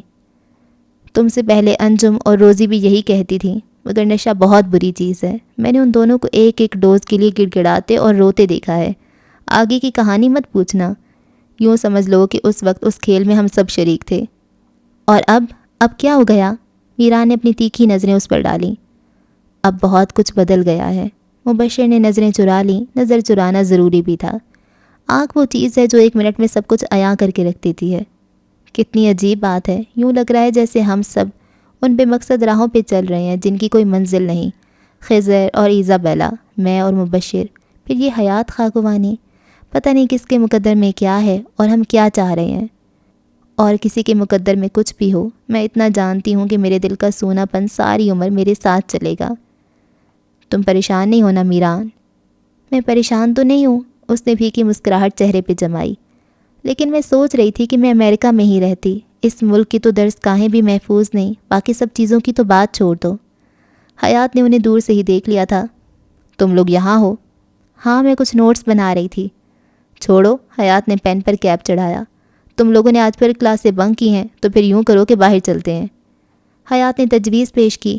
Speaker 1: تم سے پہلے انجم اور روزی بھی یہی کہتی تھیں، مگر نشہ بہت بری چیز ہے۔ میں نے ان دونوں کو ایک ایک ڈوز کے لیے گڑ گڑاتے اور روتے دیکھا ہے۔ آگے کی کہانی مت پوچھنا، یوں سمجھ لو کہ اس وقت اس کھیل میں ہم سب شریک تھے۔ اور اب کیا ہو گیا؟ میران نے اپنی تیکھی نظریں اس پر ڈالیں۔ اب بہت کچھ بدل گیا ہے۔ مبشر نے نظریں چرا لیں۔ نظر چرانا ضروری بھی تھا۔ آنکھ وہ چیز ہے جو 1 منٹ میں سب کچھ عیاں کر کے رکھ دیتی ہے۔ کتنی عجیب بات ہے، یوں لگ رہا ہے جیسے ہم سب ان بے مقصد راہوں پہ چل رہے ہیں جن کی کوئی منزل نہیں۔ خضر اور ایزابیلا، میں اور مبشر، پھر یہ حیات خاکوانی۔ پتہ نہیں کس کے مقدر میں کیا ہے اور ہم کیا چاہ رہے ہیں۔ اور کسی کے مقدر میں کچھ بھی ہو، میں اتنا جانتی ہوں کہ میرے دل کا سونا پن ساری عمر میرے ساتھ چلے گا۔ تم پریشان نہیں ہونا میران۔ میں پریشان تو نہیں ہوں، اس نے پھیکی مسکراہٹ چہرے پہ جمائی، لیکن میں سوچ رہی تھی کہ میں امریکہ میں ہی رہتی۔ اس ملک کی تو درس گاہیں بھی محفوظ نہیں، باقی سب چیزوں کی تو بات چھوڑ دو۔ حیات نے انہیں دور سے ہی دیکھ لیا تھا۔ تم لوگ یہاں ہو؟ ہاں، میں کچھ نوٹس بنا رہی تھی۔ چھوڑو، حیات نے پین پر کیپ چڑھایا۔ تم لوگوں نے آج پھر کلاس سے بنک کی ہیں تو پھر یوں کرو کہ باہر چلتے ہیں۔ حیات نے تجویز پیش کی،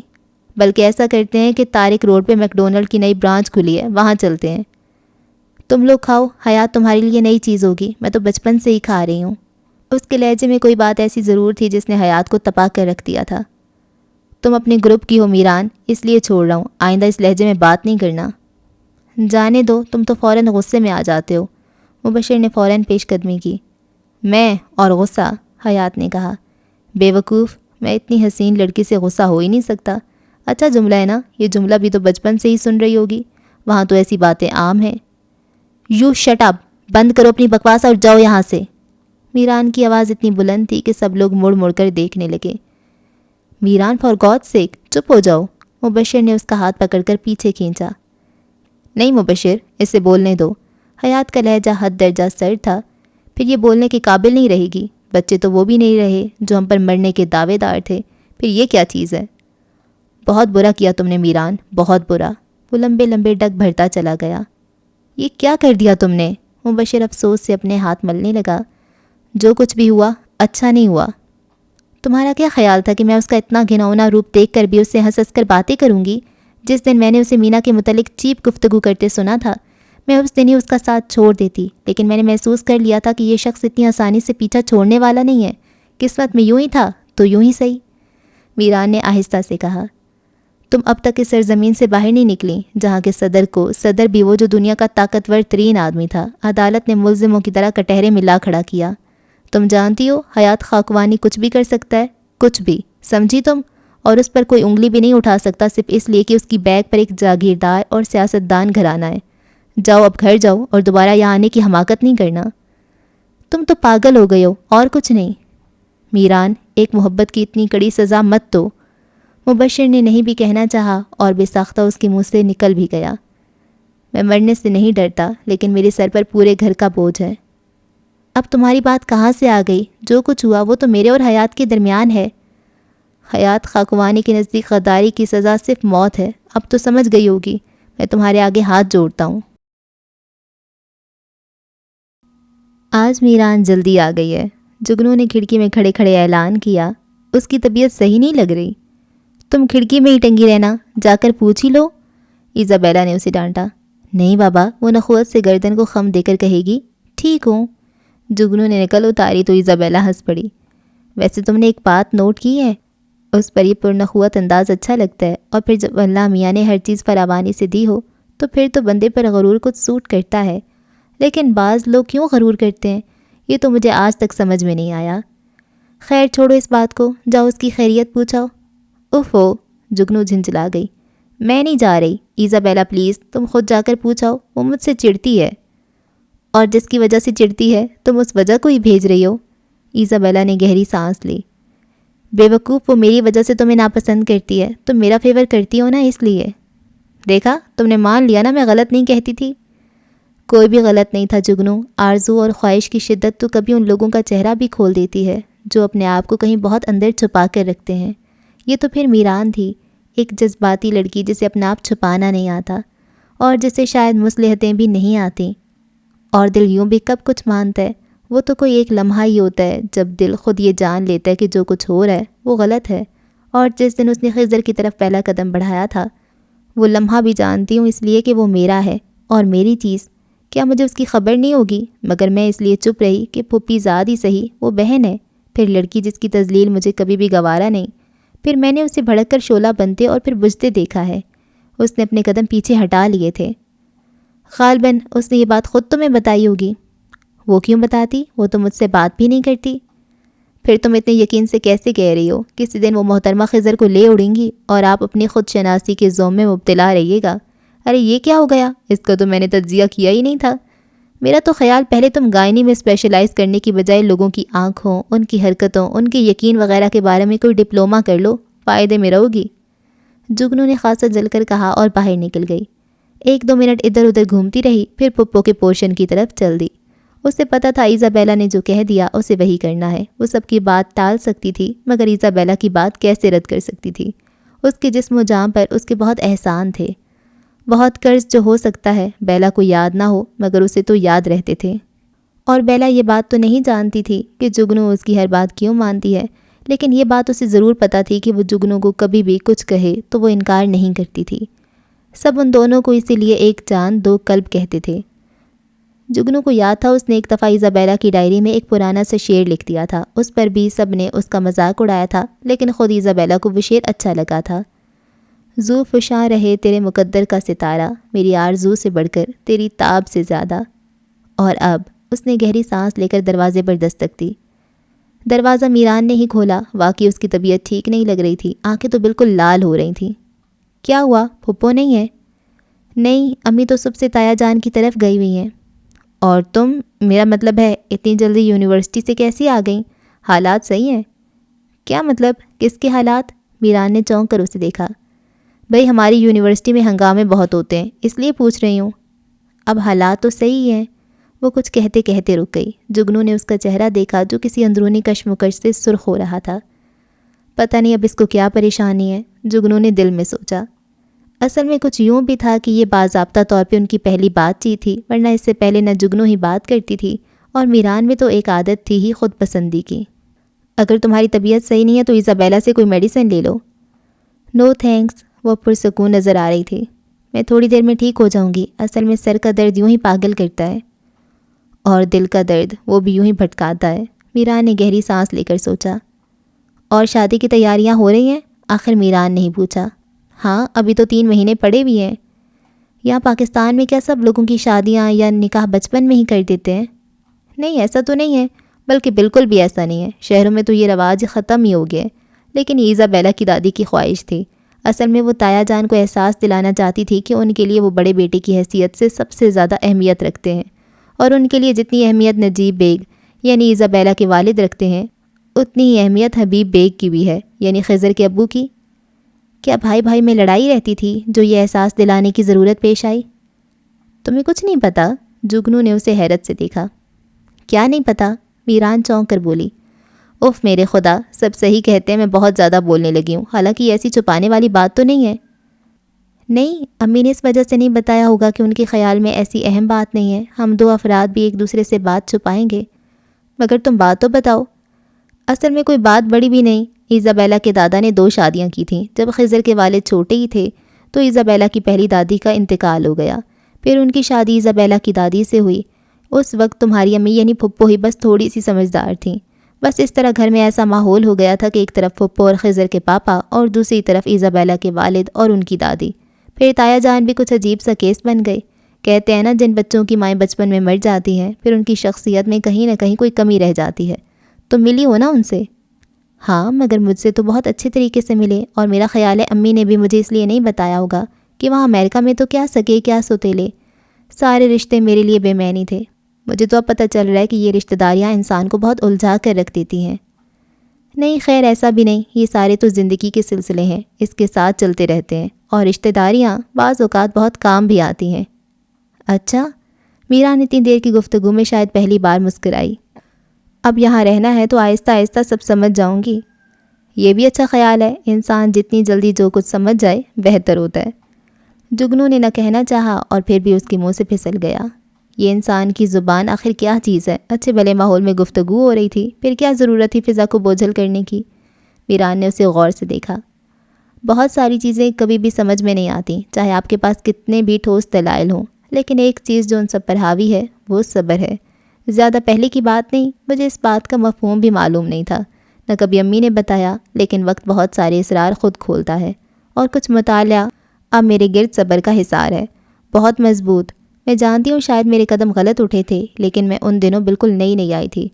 Speaker 1: بلکہ ایسا کرتے ہیں کہ طارق روڈ پہ میکڈونلڈ کی نئی برانچ کھلی ہے، وہاں چلتے ہیں۔ تم لوگ کھاؤ، حیات تمہارے لیے نئی چیز ہوگی، میں تو بچپن سے ہی کھا رہی ہوں۔ اس کے لہجے میں کوئی بات ایسی ضرور تھی جس نے حیات کو تپا کر رکھ دیا تھا۔ تم اپنے گروپ کی ہو میران، اس لیے چھوڑ رہا ہوں، آئندہ اس لہجے میں بات نہیں کرنا۔ جانے دو، تم تو فوراً غصے میں آ جاتے ہو۔ مبشر نے فوراً پیش قدمی کی۔ میں اور غصہ؟ حیات نے کہا۔ بے وقوف، میں اتنی حسین لڑکی سے غصہ ہو ہی نہیں سکتا۔ اچھا جملہ ہے نا، یہ جملہ بھی تو بچپن سے ہی سن رہی ہوگی، وہاں تو ایسی باتیں عام ہیں۔ یو شٹ اپ، بند کرو اپنی بکواس اور جاؤ یہاں سے۔ میران کی آواز اتنی بلند تھی کہ سب لوگ مڑ مڑ کر دیکھنے لگے۔ میران، فار گاڈ سیک، چپ ہو جاؤ۔ مبشر نے اس کا ہاتھ پکڑ کر پیچھے کھینچا۔ نہیں مبشر، اسے بولنے دو۔ حیات کا لہجہ حد درجہ سرد تھا۔ پھر یہ بولنے کے قابل نہیں رہے گی، بچے تو وہ بھی نہیں رہے جو ہم پر مرنے کے دعوے دار تھے، پھر یہ کیا چیز ہے؟ بہت برا کیا تم نے میران، بہت برا۔ وہ لمبے لمبے ڈگ بھرتا چلا گیا۔ یہ کیا کر دیا تم نے؟ مبشر افسوس سے اپنے ہاتھ ملنے لگا۔ جو کچھ بھی ہوا اچھا نہیں ہوا۔ تمہارا کیا خیال تھا کہ میں اس کا اتنا گھناؤنا روپ دیکھ کر بھی اس سے ہنس ہنس کر باتیں کروں گی؟ جس دن میں نے اسے مینا کے متعلق چیپ گفتگو کرتے سنا تھا، میں اس دن ہی اس کا ساتھ چھوڑ دیتی، لیکن میں نے محسوس کر لیا تھا کہ یہ شخص اتنی آسانی سے پیچھا چھوڑنے والا نہیں ہے۔ قسمت میں یوں ہی تھا تو یوں ہی صحیح۔ میران نے آہستہ سے کہا۔ تم اب تک اس سرزمین سے باہر نہیں نکلی جہاں کے صدر بھی وہ جو دنیا کا طاقتور ترین آدمی تھا، عدالت نے ملزموں کی طرح کٹہرے میں لا کھڑا کیا۔ تم جانتی ہو حیات خاکوانی کچھ بھی کر سکتا ہے، کچھ بھی، سمجھی تم؟ اور اس پر کوئی انگلی بھی نہیں اٹھا سکتا صرف اس لیے کہ اس کی بیگ پر ایک جاگیردار اور سیاستدان گھرانہ ہے۔ جاؤ اب گھر جاؤ اور دوبارہ یہاں آنے کی حماقت نہیں کرنا۔ تم تو پاگل ہو گئے ہو اور کچھ نہیں۔ میران، ایک محبت کی اتنی کڑی سزا مت دو۔ مبشر نے نہیں بھی کہنا چاہا اور بے ساختہ اس کے منہ سے نکل بھی گیا۔ میں مرنے سے نہیں ڈرتا، لیکن میرے سر پر پورے گھر کا بوجھ ہے۔ اب تمہاری بات کہاں سے آ گئی؟ جو کچھ ہوا وہ تو میرے اور حیات کے درمیان ہے۔ حیات خاکوانی کے نزدیک غداری کی سزا صرف موت ہے، اب تو سمجھ گئی ہوگی۔ میں تمہارے آگے ہاتھ جوڑتا ہوں۔ آج میران جلدی آ گئی ہے، جگنو نے کھڑکی میں کھڑے کھڑے اعلان کیا۔ اس کی طبیعت صحیح نہیں لگ رہی۔ تم کھڑکی میں ہی ٹنگی رہنا، جا کر پوچھ ہی لو۔ ایزابیلا نے اسے ڈانٹا۔ نہیں بابا، وہ نخوت سے گردن کو خم دے کر کہے گی ٹھیک ہوں۔ جگنو نے نکل اتاری تو ایزابیلا ہنس پڑی۔ ویسے تم نے ایک بات نوٹ کی ہے، اس پر یہ پرنخوت انداز اچھا لگتا ہے، اور پھر جب اللہ میاں نے ہر چیز فراوانی سے دی ہو تو پھر تو بندے پر غرور کچھ سوٹ کرتا ہے، لیکن بعض لوگ کیوں غرور کرتے ہیں یہ تو مجھے آج تک سمجھ میں نہیں آیا۔ خیر چھوڑو اس بات کو، جاؤ اس کی خیریت پوچھاؤ۔ اوفو، جگنو جھنجھلا گئی۔ میں نہیں جا رہی، ایزابیلا پلیز تم خود جا کر پوچھاؤ، وہ مجھ سے چڑھتی ہے۔ اور جس کی وجہ سے چڑھتی ہے تم اس وجہ کو ہی بھیج رہی ہو۔ ایزابیلا نے گہری سانس لی۔ بے وقوف، وہ میری وجہ سے تمہیں ناپسند کرتی ہے، تم میرا فیور کرتی ہو نا، اس لیے۔ دیکھا، تم نے مان لیا نا میں غلط نہیں کہتی تھی۔ کوئی بھی غلط نہیں تھا جگنو، آرزو اور خواہش کی شدت تو کبھی ان لوگوں کا چہرہ بھی کھول دیتی ہے جو اپنے آپ کو کہیں بہت اندر چھپا کر رکھتے ہیں۔ یہ تو پھر میران تھی، ایک جذباتی لڑکی جسے اپنا آپ چھپانا نہیں آتا اور جسے شاید مصلحتیں بھی نہیں آتیں۔ اور دل یوں بھی کب کچھ مانتا ہے؟ وہ تو کوئی ایک لمحہ ہی ہوتا ہے جب دل خود یہ جان لیتا ہے کہ جو کچھ ہو رہا ہے وہ غلط ہے۔ اور جس دن اس نے خضر کی طرف پہلا قدم بڑھایا تھا، وہ لمحہ بھی جانتی ہوں اس لیے کہ وہ میرا ہے اور میری چیز۔ کیا مجھے اس کی خبر نہیں ہوگی؟ مگر میں اس لیے چپ رہی کہ پھپھی زاد ہی صحیح، وہ بہن ہے، پھر لڑکی جس کی تذلیل مجھے کبھی بھی گوارا نہیں۔ پھر میں نے اسے بھڑک کر شعلہ بنتے اور پھر بجھتے دیکھا ہے۔ اس نے اپنے قدم پیچھے ہٹا لیے تھے۔ غالباً اس نے یہ بات خود تمہیں بتائی ہوگی۔ وہ کیوں بتاتی؟ وہ تو مجھ سے بات بھی نہیں کرتی۔ پھر تم اتنے یقین سے کیسے کہہ رہی ہو؟ کسی دن وہ محترمہ خضر کو لے اڑیں گی اور آپ اپنی خود شناسی کے زوم میں مبتلا رہیے گا۔ ارے یہ کیا ہو گیا؟ اس کا تو میں نے تجزیہ کیا ہی نہیں تھا۔ میرا تو خیال پہلے تم گائنی میں اسپیشلائز کرنے کی بجائے لوگوں کی آنکھوں، ان کی حرکتوں، ان کے یقین وغیرہ کے بارے میں کوئی ڈپلومہ کر لو، فائدے میں رہو گی۔ جگنو نے خاصا جل کر کہا اور باہر نکل گئی۔ 1-2 منٹ ادھر ادھر گھومتی رہی، پھر پھپھو کے پورشن کی طرف چل دی۔ اسے پتہ تھا ایزابیلا نے جو کہہ دیا اسے وہی کرنا ہے۔ وہ سب کی بات ٹال سکتی تھی مگر ایزابیلا کی بات کیسے رد کر سکتی تھی؟ اس کے جسم و جاں پر اس کے بہت احسان تھے، بہت قرض جو ہو سکتا ہے بیلا کو یاد نہ ہو مگر اسے تو یاد رہتے تھے۔ اور بیلا یہ بات تو نہیں جانتی تھی کہ جگنو اس کی ہر بات کیوں مانتی ہے، لیکن یہ بات اسے ضرور پتہ تھی کہ وہ جگنو کو کبھی بھی کچھ کہے تو وہ انکار نہیں کرتی تھی۔ سب ان دونوں کو اسی لیے ایک جان دو قلب کہتے تھے۔ جگنو کو یاد تھا اس نے ایک دفعہ ایزابیلا کی ڈائری میں ایک پرانا سا شعر لکھ دیا تھا۔ اس پر بھی سب نے اس کا مذاق اڑایا تھا، لیکن خود ایزابیلا کو وہ شعر اچھا لگا تھا۔ زو فشاں رہے تیرے مقدر کا ستارہ، میری آرزو سے بڑھ کر تیری تاب سے زیادہ۔ اور اب اس نے گہری سانس لے کر دروازے پر دستک دی۔ دروازہ میران نے ہی کھولا۔ واقعی اس کی طبیعت ٹھیک نہیں لگ رہی تھی، آنکھیں تو بالکل لال ہو رہی تھیں۔ کیا ہوا؟ پھپھو نہیں ہے؟ نہیں، امی تو صبح سے تایا جان کی طرف گئی ہوئی ہیں۔ اور تم؟ میرا مطلب ہے اتنی جلدی یونیورسٹی سے کیسی آ گئیں؟ حالات صحیح ہیں؟ کیا مطلب؟ کس کے حالات؟ میران نے چونک کر اسے دیکھا۔ بھئی ہماری یونیورسٹی میں ہنگامے بہت ہوتے ہیں، اس لیے پوچھ رہی ہوں۔ اب حالات تو صحیح ہیں۔ وہ کچھ کہتے کہتے رک گئی۔ جگنو نے اس کا چہرہ دیکھا جو کسی اندرونی کشمکش سے سرخ ہو رہا تھا۔ پتہ نہیں اب اس کو کیا پریشانی ہے، جگنو نے دل میں سوچا۔ اصل میں کچھ یوں بھی تھا کہ یہ باضابطہ طور پہ ان کی پہلی بات چیت تھی، ورنہ اس سے پہلے نہ جگنو ہی بات کرتی تھی اور میران میں تو ایک عادت تھی ہی خود پسندی کی۔ اگر تمہاری طبیعت صحیح نہیں ہے تو ایزابیلا سے کوئی میڈیسن لے لو۔ نو تھینکس، وہ پرسکون نظر آ رہی تھی۔ میں تھوڑی دیر میں ٹھیک ہو جاؤں گی، اصل میں سر کا درد یوں ہی پاگل کرتا ہے اور دل کا درد وہ بھی یوں ہی بھٹکاتا ہے۔ میران نے گہری سانس لے کر سوچا۔ اور شادی کی تیاریاں ہو رہی ہیں؟ آخر میران نے ہی پوچھا۔ ہاں، ابھی تو 3 مہینے پڑے بھی ہیں۔ یہاں پاکستان میں کیا سب لوگوں کی شادیاں یا نکاح بچپن میں ہی کر دیتے ہیں؟ نہیں، ایسا تو نہیں ہے، بلکہ بالکل بھی ایسا نہیں ہے۔ شہروں میں تو یہ رواج ختم ہی ہو گیا ہے، لیکن ایزابیلا کی دادی کی خواہش تھی۔ اصل میں وہ تایا جان کو احساس دلانا چاہتی تھی کہ ان کے لیے وہ بڑے بیٹے کی حیثیت سے سب سے زیادہ اہمیت رکھتے ہیں، اور ان کے لیے جتنی اہمیت نجیب بیگ یعنی ایزابیلا کے والد رکھتے ہیں، اتنی ہی اہمیت حبیب بیگ کی بھی ہے، یعنی خضر کے ابو کی۔ کیا بھائی بھائی میں لڑائی رہتی تھی جو یہ احساس دلانے کی ضرورت پیش آئی؟ تمہیں کچھ نہیں پتہ؟ جگنو نے اسے حیرت سے دیکھا۔ کیا نہیں پتہ؟ میران چونک کر بولی۔ اف میرے خدا، سب صحیح کہتے ہیں، میں بہت زیادہ بولنے لگی ہوں، حالانکہ یہ ایسی چھپانے والی بات تو نہیں ہے۔ نہیں، امی نے اس وجہ سے نہیں بتایا ہوگا کہ ان کے خیال میں ایسی اہم بات نہیں ہے، ہم 2 افراد بھی ایک دوسرے سے بات چھپائیں گے۔ مگر تم بات تو بتاؤ۔ اصل میں کوئی بات بڑی بھی نہیں۔ ایزابیلا کے دادا نے 2 شادیاں کی تھیں۔ جب خضر کے والد چھوٹے ہی تھے تو ایزابیلا کی پہلی دادی کا انتقال ہو گیا، پھر ان کی شادی ایزابیلا کی دادی سے ہوئی۔ اس وقت تمہاری امی یعنی پھپھو ہی بس تھوڑی سی سمجھدار تھیں۔ بس اس طرح گھر میں ایسا ماحول ہو گیا تھا کہ ایک طرف پھپھو اور خضر کے پاپا اور دوسری طرف ایزابیلا کے والد اور ان کی دادی۔ پھر تایا جان بھی کچھ عجیب سا کیس بن گئے۔ کہتے ہیں نا، جن بچوں کی مائیں بچپن میں مر جاتی ہیں پھر ان کی شخصیت میں کہیں نہ کہیں کوئی کمی رہ جاتی ہے۔ تم ملی ہو نا ان سے؟ ہاں، مگر مجھ سے تو بہت اچھے طریقے سے ملے، اور میرا خیال ہے امی نے بھی مجھے اس لیے نہیں بتایا ہوگا کہ وہاں امریکہ میں تو کیا سگے کیا سوتیلے، سارے رشتے میرے لیے بے معنی تھے۔ مجھے تو اب پتہ چل رہا ہے کہ یہ رشتہ داریاں انسان کو بہت الجھا کر رکھ دیتی ہیں۔ نہیں، خیر ایسا بھی نہیں، یہ سارے تو زندگی کے سلسلے ہیں، اس کے ساتھ چلتے رہتے ہیں، اور رشتہ داریاں بعض اوقات بہت کام بھی آتی ہیں۔ اچھا؟ میران اتنی دیر کی گفتگو میں شاید پہلی بار مسکرائی۔ اب یہاں رہنا ہے تو آہستہ آہستہ سب سمجھ جاؤں گی۔ یہ بھی اچھا خیال ہے، انسان جتنی جلدی جو کچھ سمجھ جائے بہتر ہوتا ہے۔ جگنو نے نہ کہنا چاہا اور پھر بھی اس کے منہ سے پھسل گیا۔ یہ انسان کی زبان آخر کیا چیز ہے؟ اچھے بھلے ماحول میں گفتگو ہو رہی تھی، پھر کیا ضرورت تھی فضا کو بوجھل کرنے کی؟ میران نے اسے غور سے دیکھا۔ بہت ساری چیزیں کبھی بھی سمجھ میں نہیں آتی، چاہے آپ کے پاس کتنے بھی ٹھوس دلائل ہوں، لیکن ایک چیز جو ان سب پر حاوی ہے وہ صبر ہے۔ زیادہ پہلے کی بات نہیں، مجھے اس بات کا مفہوم بھی معلوم نہیں تھا، نہ کبھی امی نے بتایا، لیکن وقت بہت سارے اسرار خود کھولتا ہے، اور کچھ مطالعہ اب میرے گرد صبر کا حصار ہے، بہت مضبوط۔ میں جانتی ہوں شاید میرے قدم غلط اٹھے تھے، لیکن میں ان دنوں بالکل نئی آئی تھی،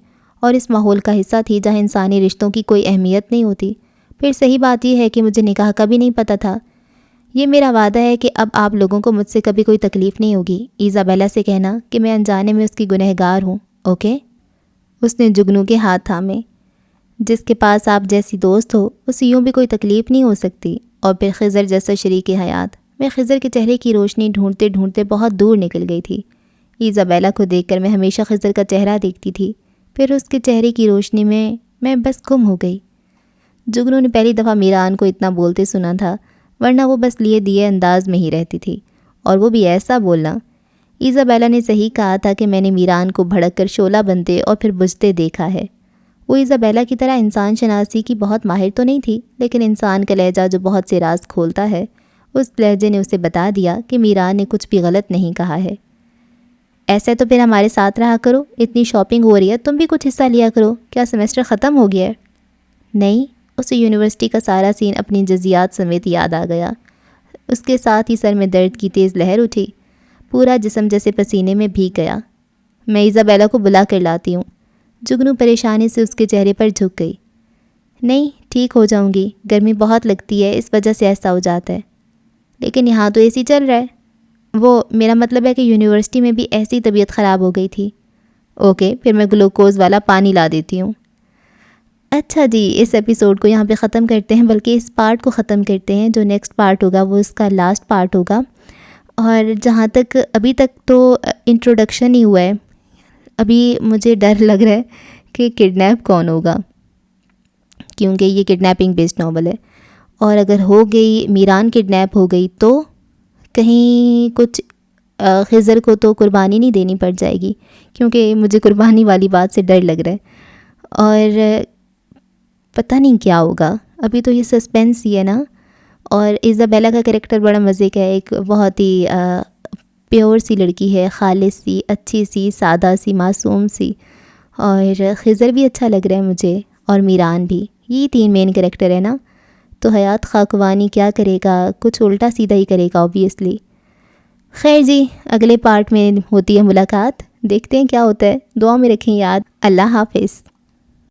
Speaker 1: اور اس ماحول کا حصہ تھی جہاں انسانی رشتوں کی کوئی اہمیت نہیں ہوتی۔ پھر صحیح بات یہ ہے کہ مجھے نکاح کا بھی نہیں پتہ تھا۔ یہ میرا وعدہ ہے کہ اب آپ لوگوں کو مجھ سے کبھی کوئی تکلیف نہیں ہوگی۔ ایزابیلا سے کہنا کہ میں انجانے میں اس کی گنہگار ہوں، اوکے؟ اس نے جگنو کے ہاتھ تھامے۔ جس کے پاس آپ جیسی دوست ہو اسے یوں بھی کوئی تکلیف نہیں ہو سکتی۔ اور پھر خضر جیسا شریک حیات۔ میں خضر کے چہرے کی روشنی ڈھونڈتے ڈھونڈتے بہت دور نکل گئی تھی۔ ایزابیلا کو دیکھ کر میں ہمیشہ خضر کا چہرہ دیکھتی تھی، پھر اس کے چہرے کی روشنی میں بس گم ہو گئی۔ جگنو نے پہلی دفعہ میران کو اتنا بولتے سنا تھا، ورنہ وہ بس لیے دیے انداز میں ہی رہتی تھی، اور وہ بھی ایسا بولنا۔ ایزابیلا نے صحیح کہا تھا کہ میں نے میران کو بھڑک کر شعلہ بنتے اور پھر بجھتے دیکھا ہے۔ وہ ایزابیلا کی طرح انسان شناسی کی بہت ماہر تو نہیں تھی، لیکن انسان کا لہجہ جو بہت سے راز کھولتا ہے، اس لہجے نے اسے بتا دیا کہ میران نے کچھ بھی غلط نہیں کہا ہے۔ ایسے تو پھر ہمارے ساتھ رہا کرو، اتنی شاپنگ ہو رہی ہے، تم بھی کچھ حصہ لیا کرو۔ کیا سیمسٹر ختم ہو گیا ہے؟ نہیں، اسے یونیورسٹی کا سارا سین اپنی جزیات سمیت یاد آ گیا۔ اس کے ساتھ ہی سر میں درد کی تیز لہر اٹھی، پورا جسم جیسے پسینے میں بھیگ گیا۔ میں ایزابیلا کو بلا کر لاتی ہوں۔ جگنو پریشانی سے اس کے چہرے پر جھک گئی۔ نہیں، ٹھیک ہو جاؤں گی، گرمی بہت لگتی ہے، اس وجہ سے ایسا ہو جاتا ہے۔ لیکن یہاں تو اے سی چل رہا ہے۔ وہ میرا مطلب ہے کہ یونیورسٹی میں بھی ایسی طبیعت خراب ہو گئی تھی۔ اوکے، پھر میں گلوکوز والا پانی لا دیتی ہوں۔ اچھا جی، اس ایپیسوڈ کو یہاں پہ ختم کرتے ہیں، بلکہ اس پارٹ کو ختم کرتے ہیں۔ جو نیکسٹ پارٹ ہوگا وہ اس کا لاسٹ پارٹ ہوگا۔ اور جہاں تک ابھی تک تو انٹروڈکشن ہی ہوا ہے، ابھی مجھے ڈر لگ رہا ہے کہ کڈنیپ کون ہوگا، کیونکہ یہ کڈنیپنگ بیسڈ ناول ہے، اور اگر ہو گئی میران کڈنیپ ہو گئی تو کہیں کچھ خضر کو تو قربانی نہیں دینی پڑ جائے گی، کیونکہ مجھے قربانی والی بات سے ڈر لگ رہا ہے، اور پتہ نہیں کیا ہوگا۔ ابھی تو یہ سسپینس ہی ہے نا۔ اور ایزابیلا کا کریکٹر بڑا مزے کا ہے، ایک بہت ہی پیور سی لڑکی ہے، خالص سی، اچھی سی، سادہ سی، معصوم سی، اور خضر بھی اچھا لگ رہا ہے مجھے، اور میران بھی۔ یہ 3 مین کریکٹر ہے نا، تو حیات خاکوانی کیا کرے گا؟ کچھ الٹا سیدھا ہی کرے گا اوبویسلی۔ خیر جی، اگلے پارٹ میں ہوتی ہے ملاقات، دیکھتے ہیں کیا ہوتا ہے۔ دعا میں رکھیں یاد۔ اللہ حافظ۔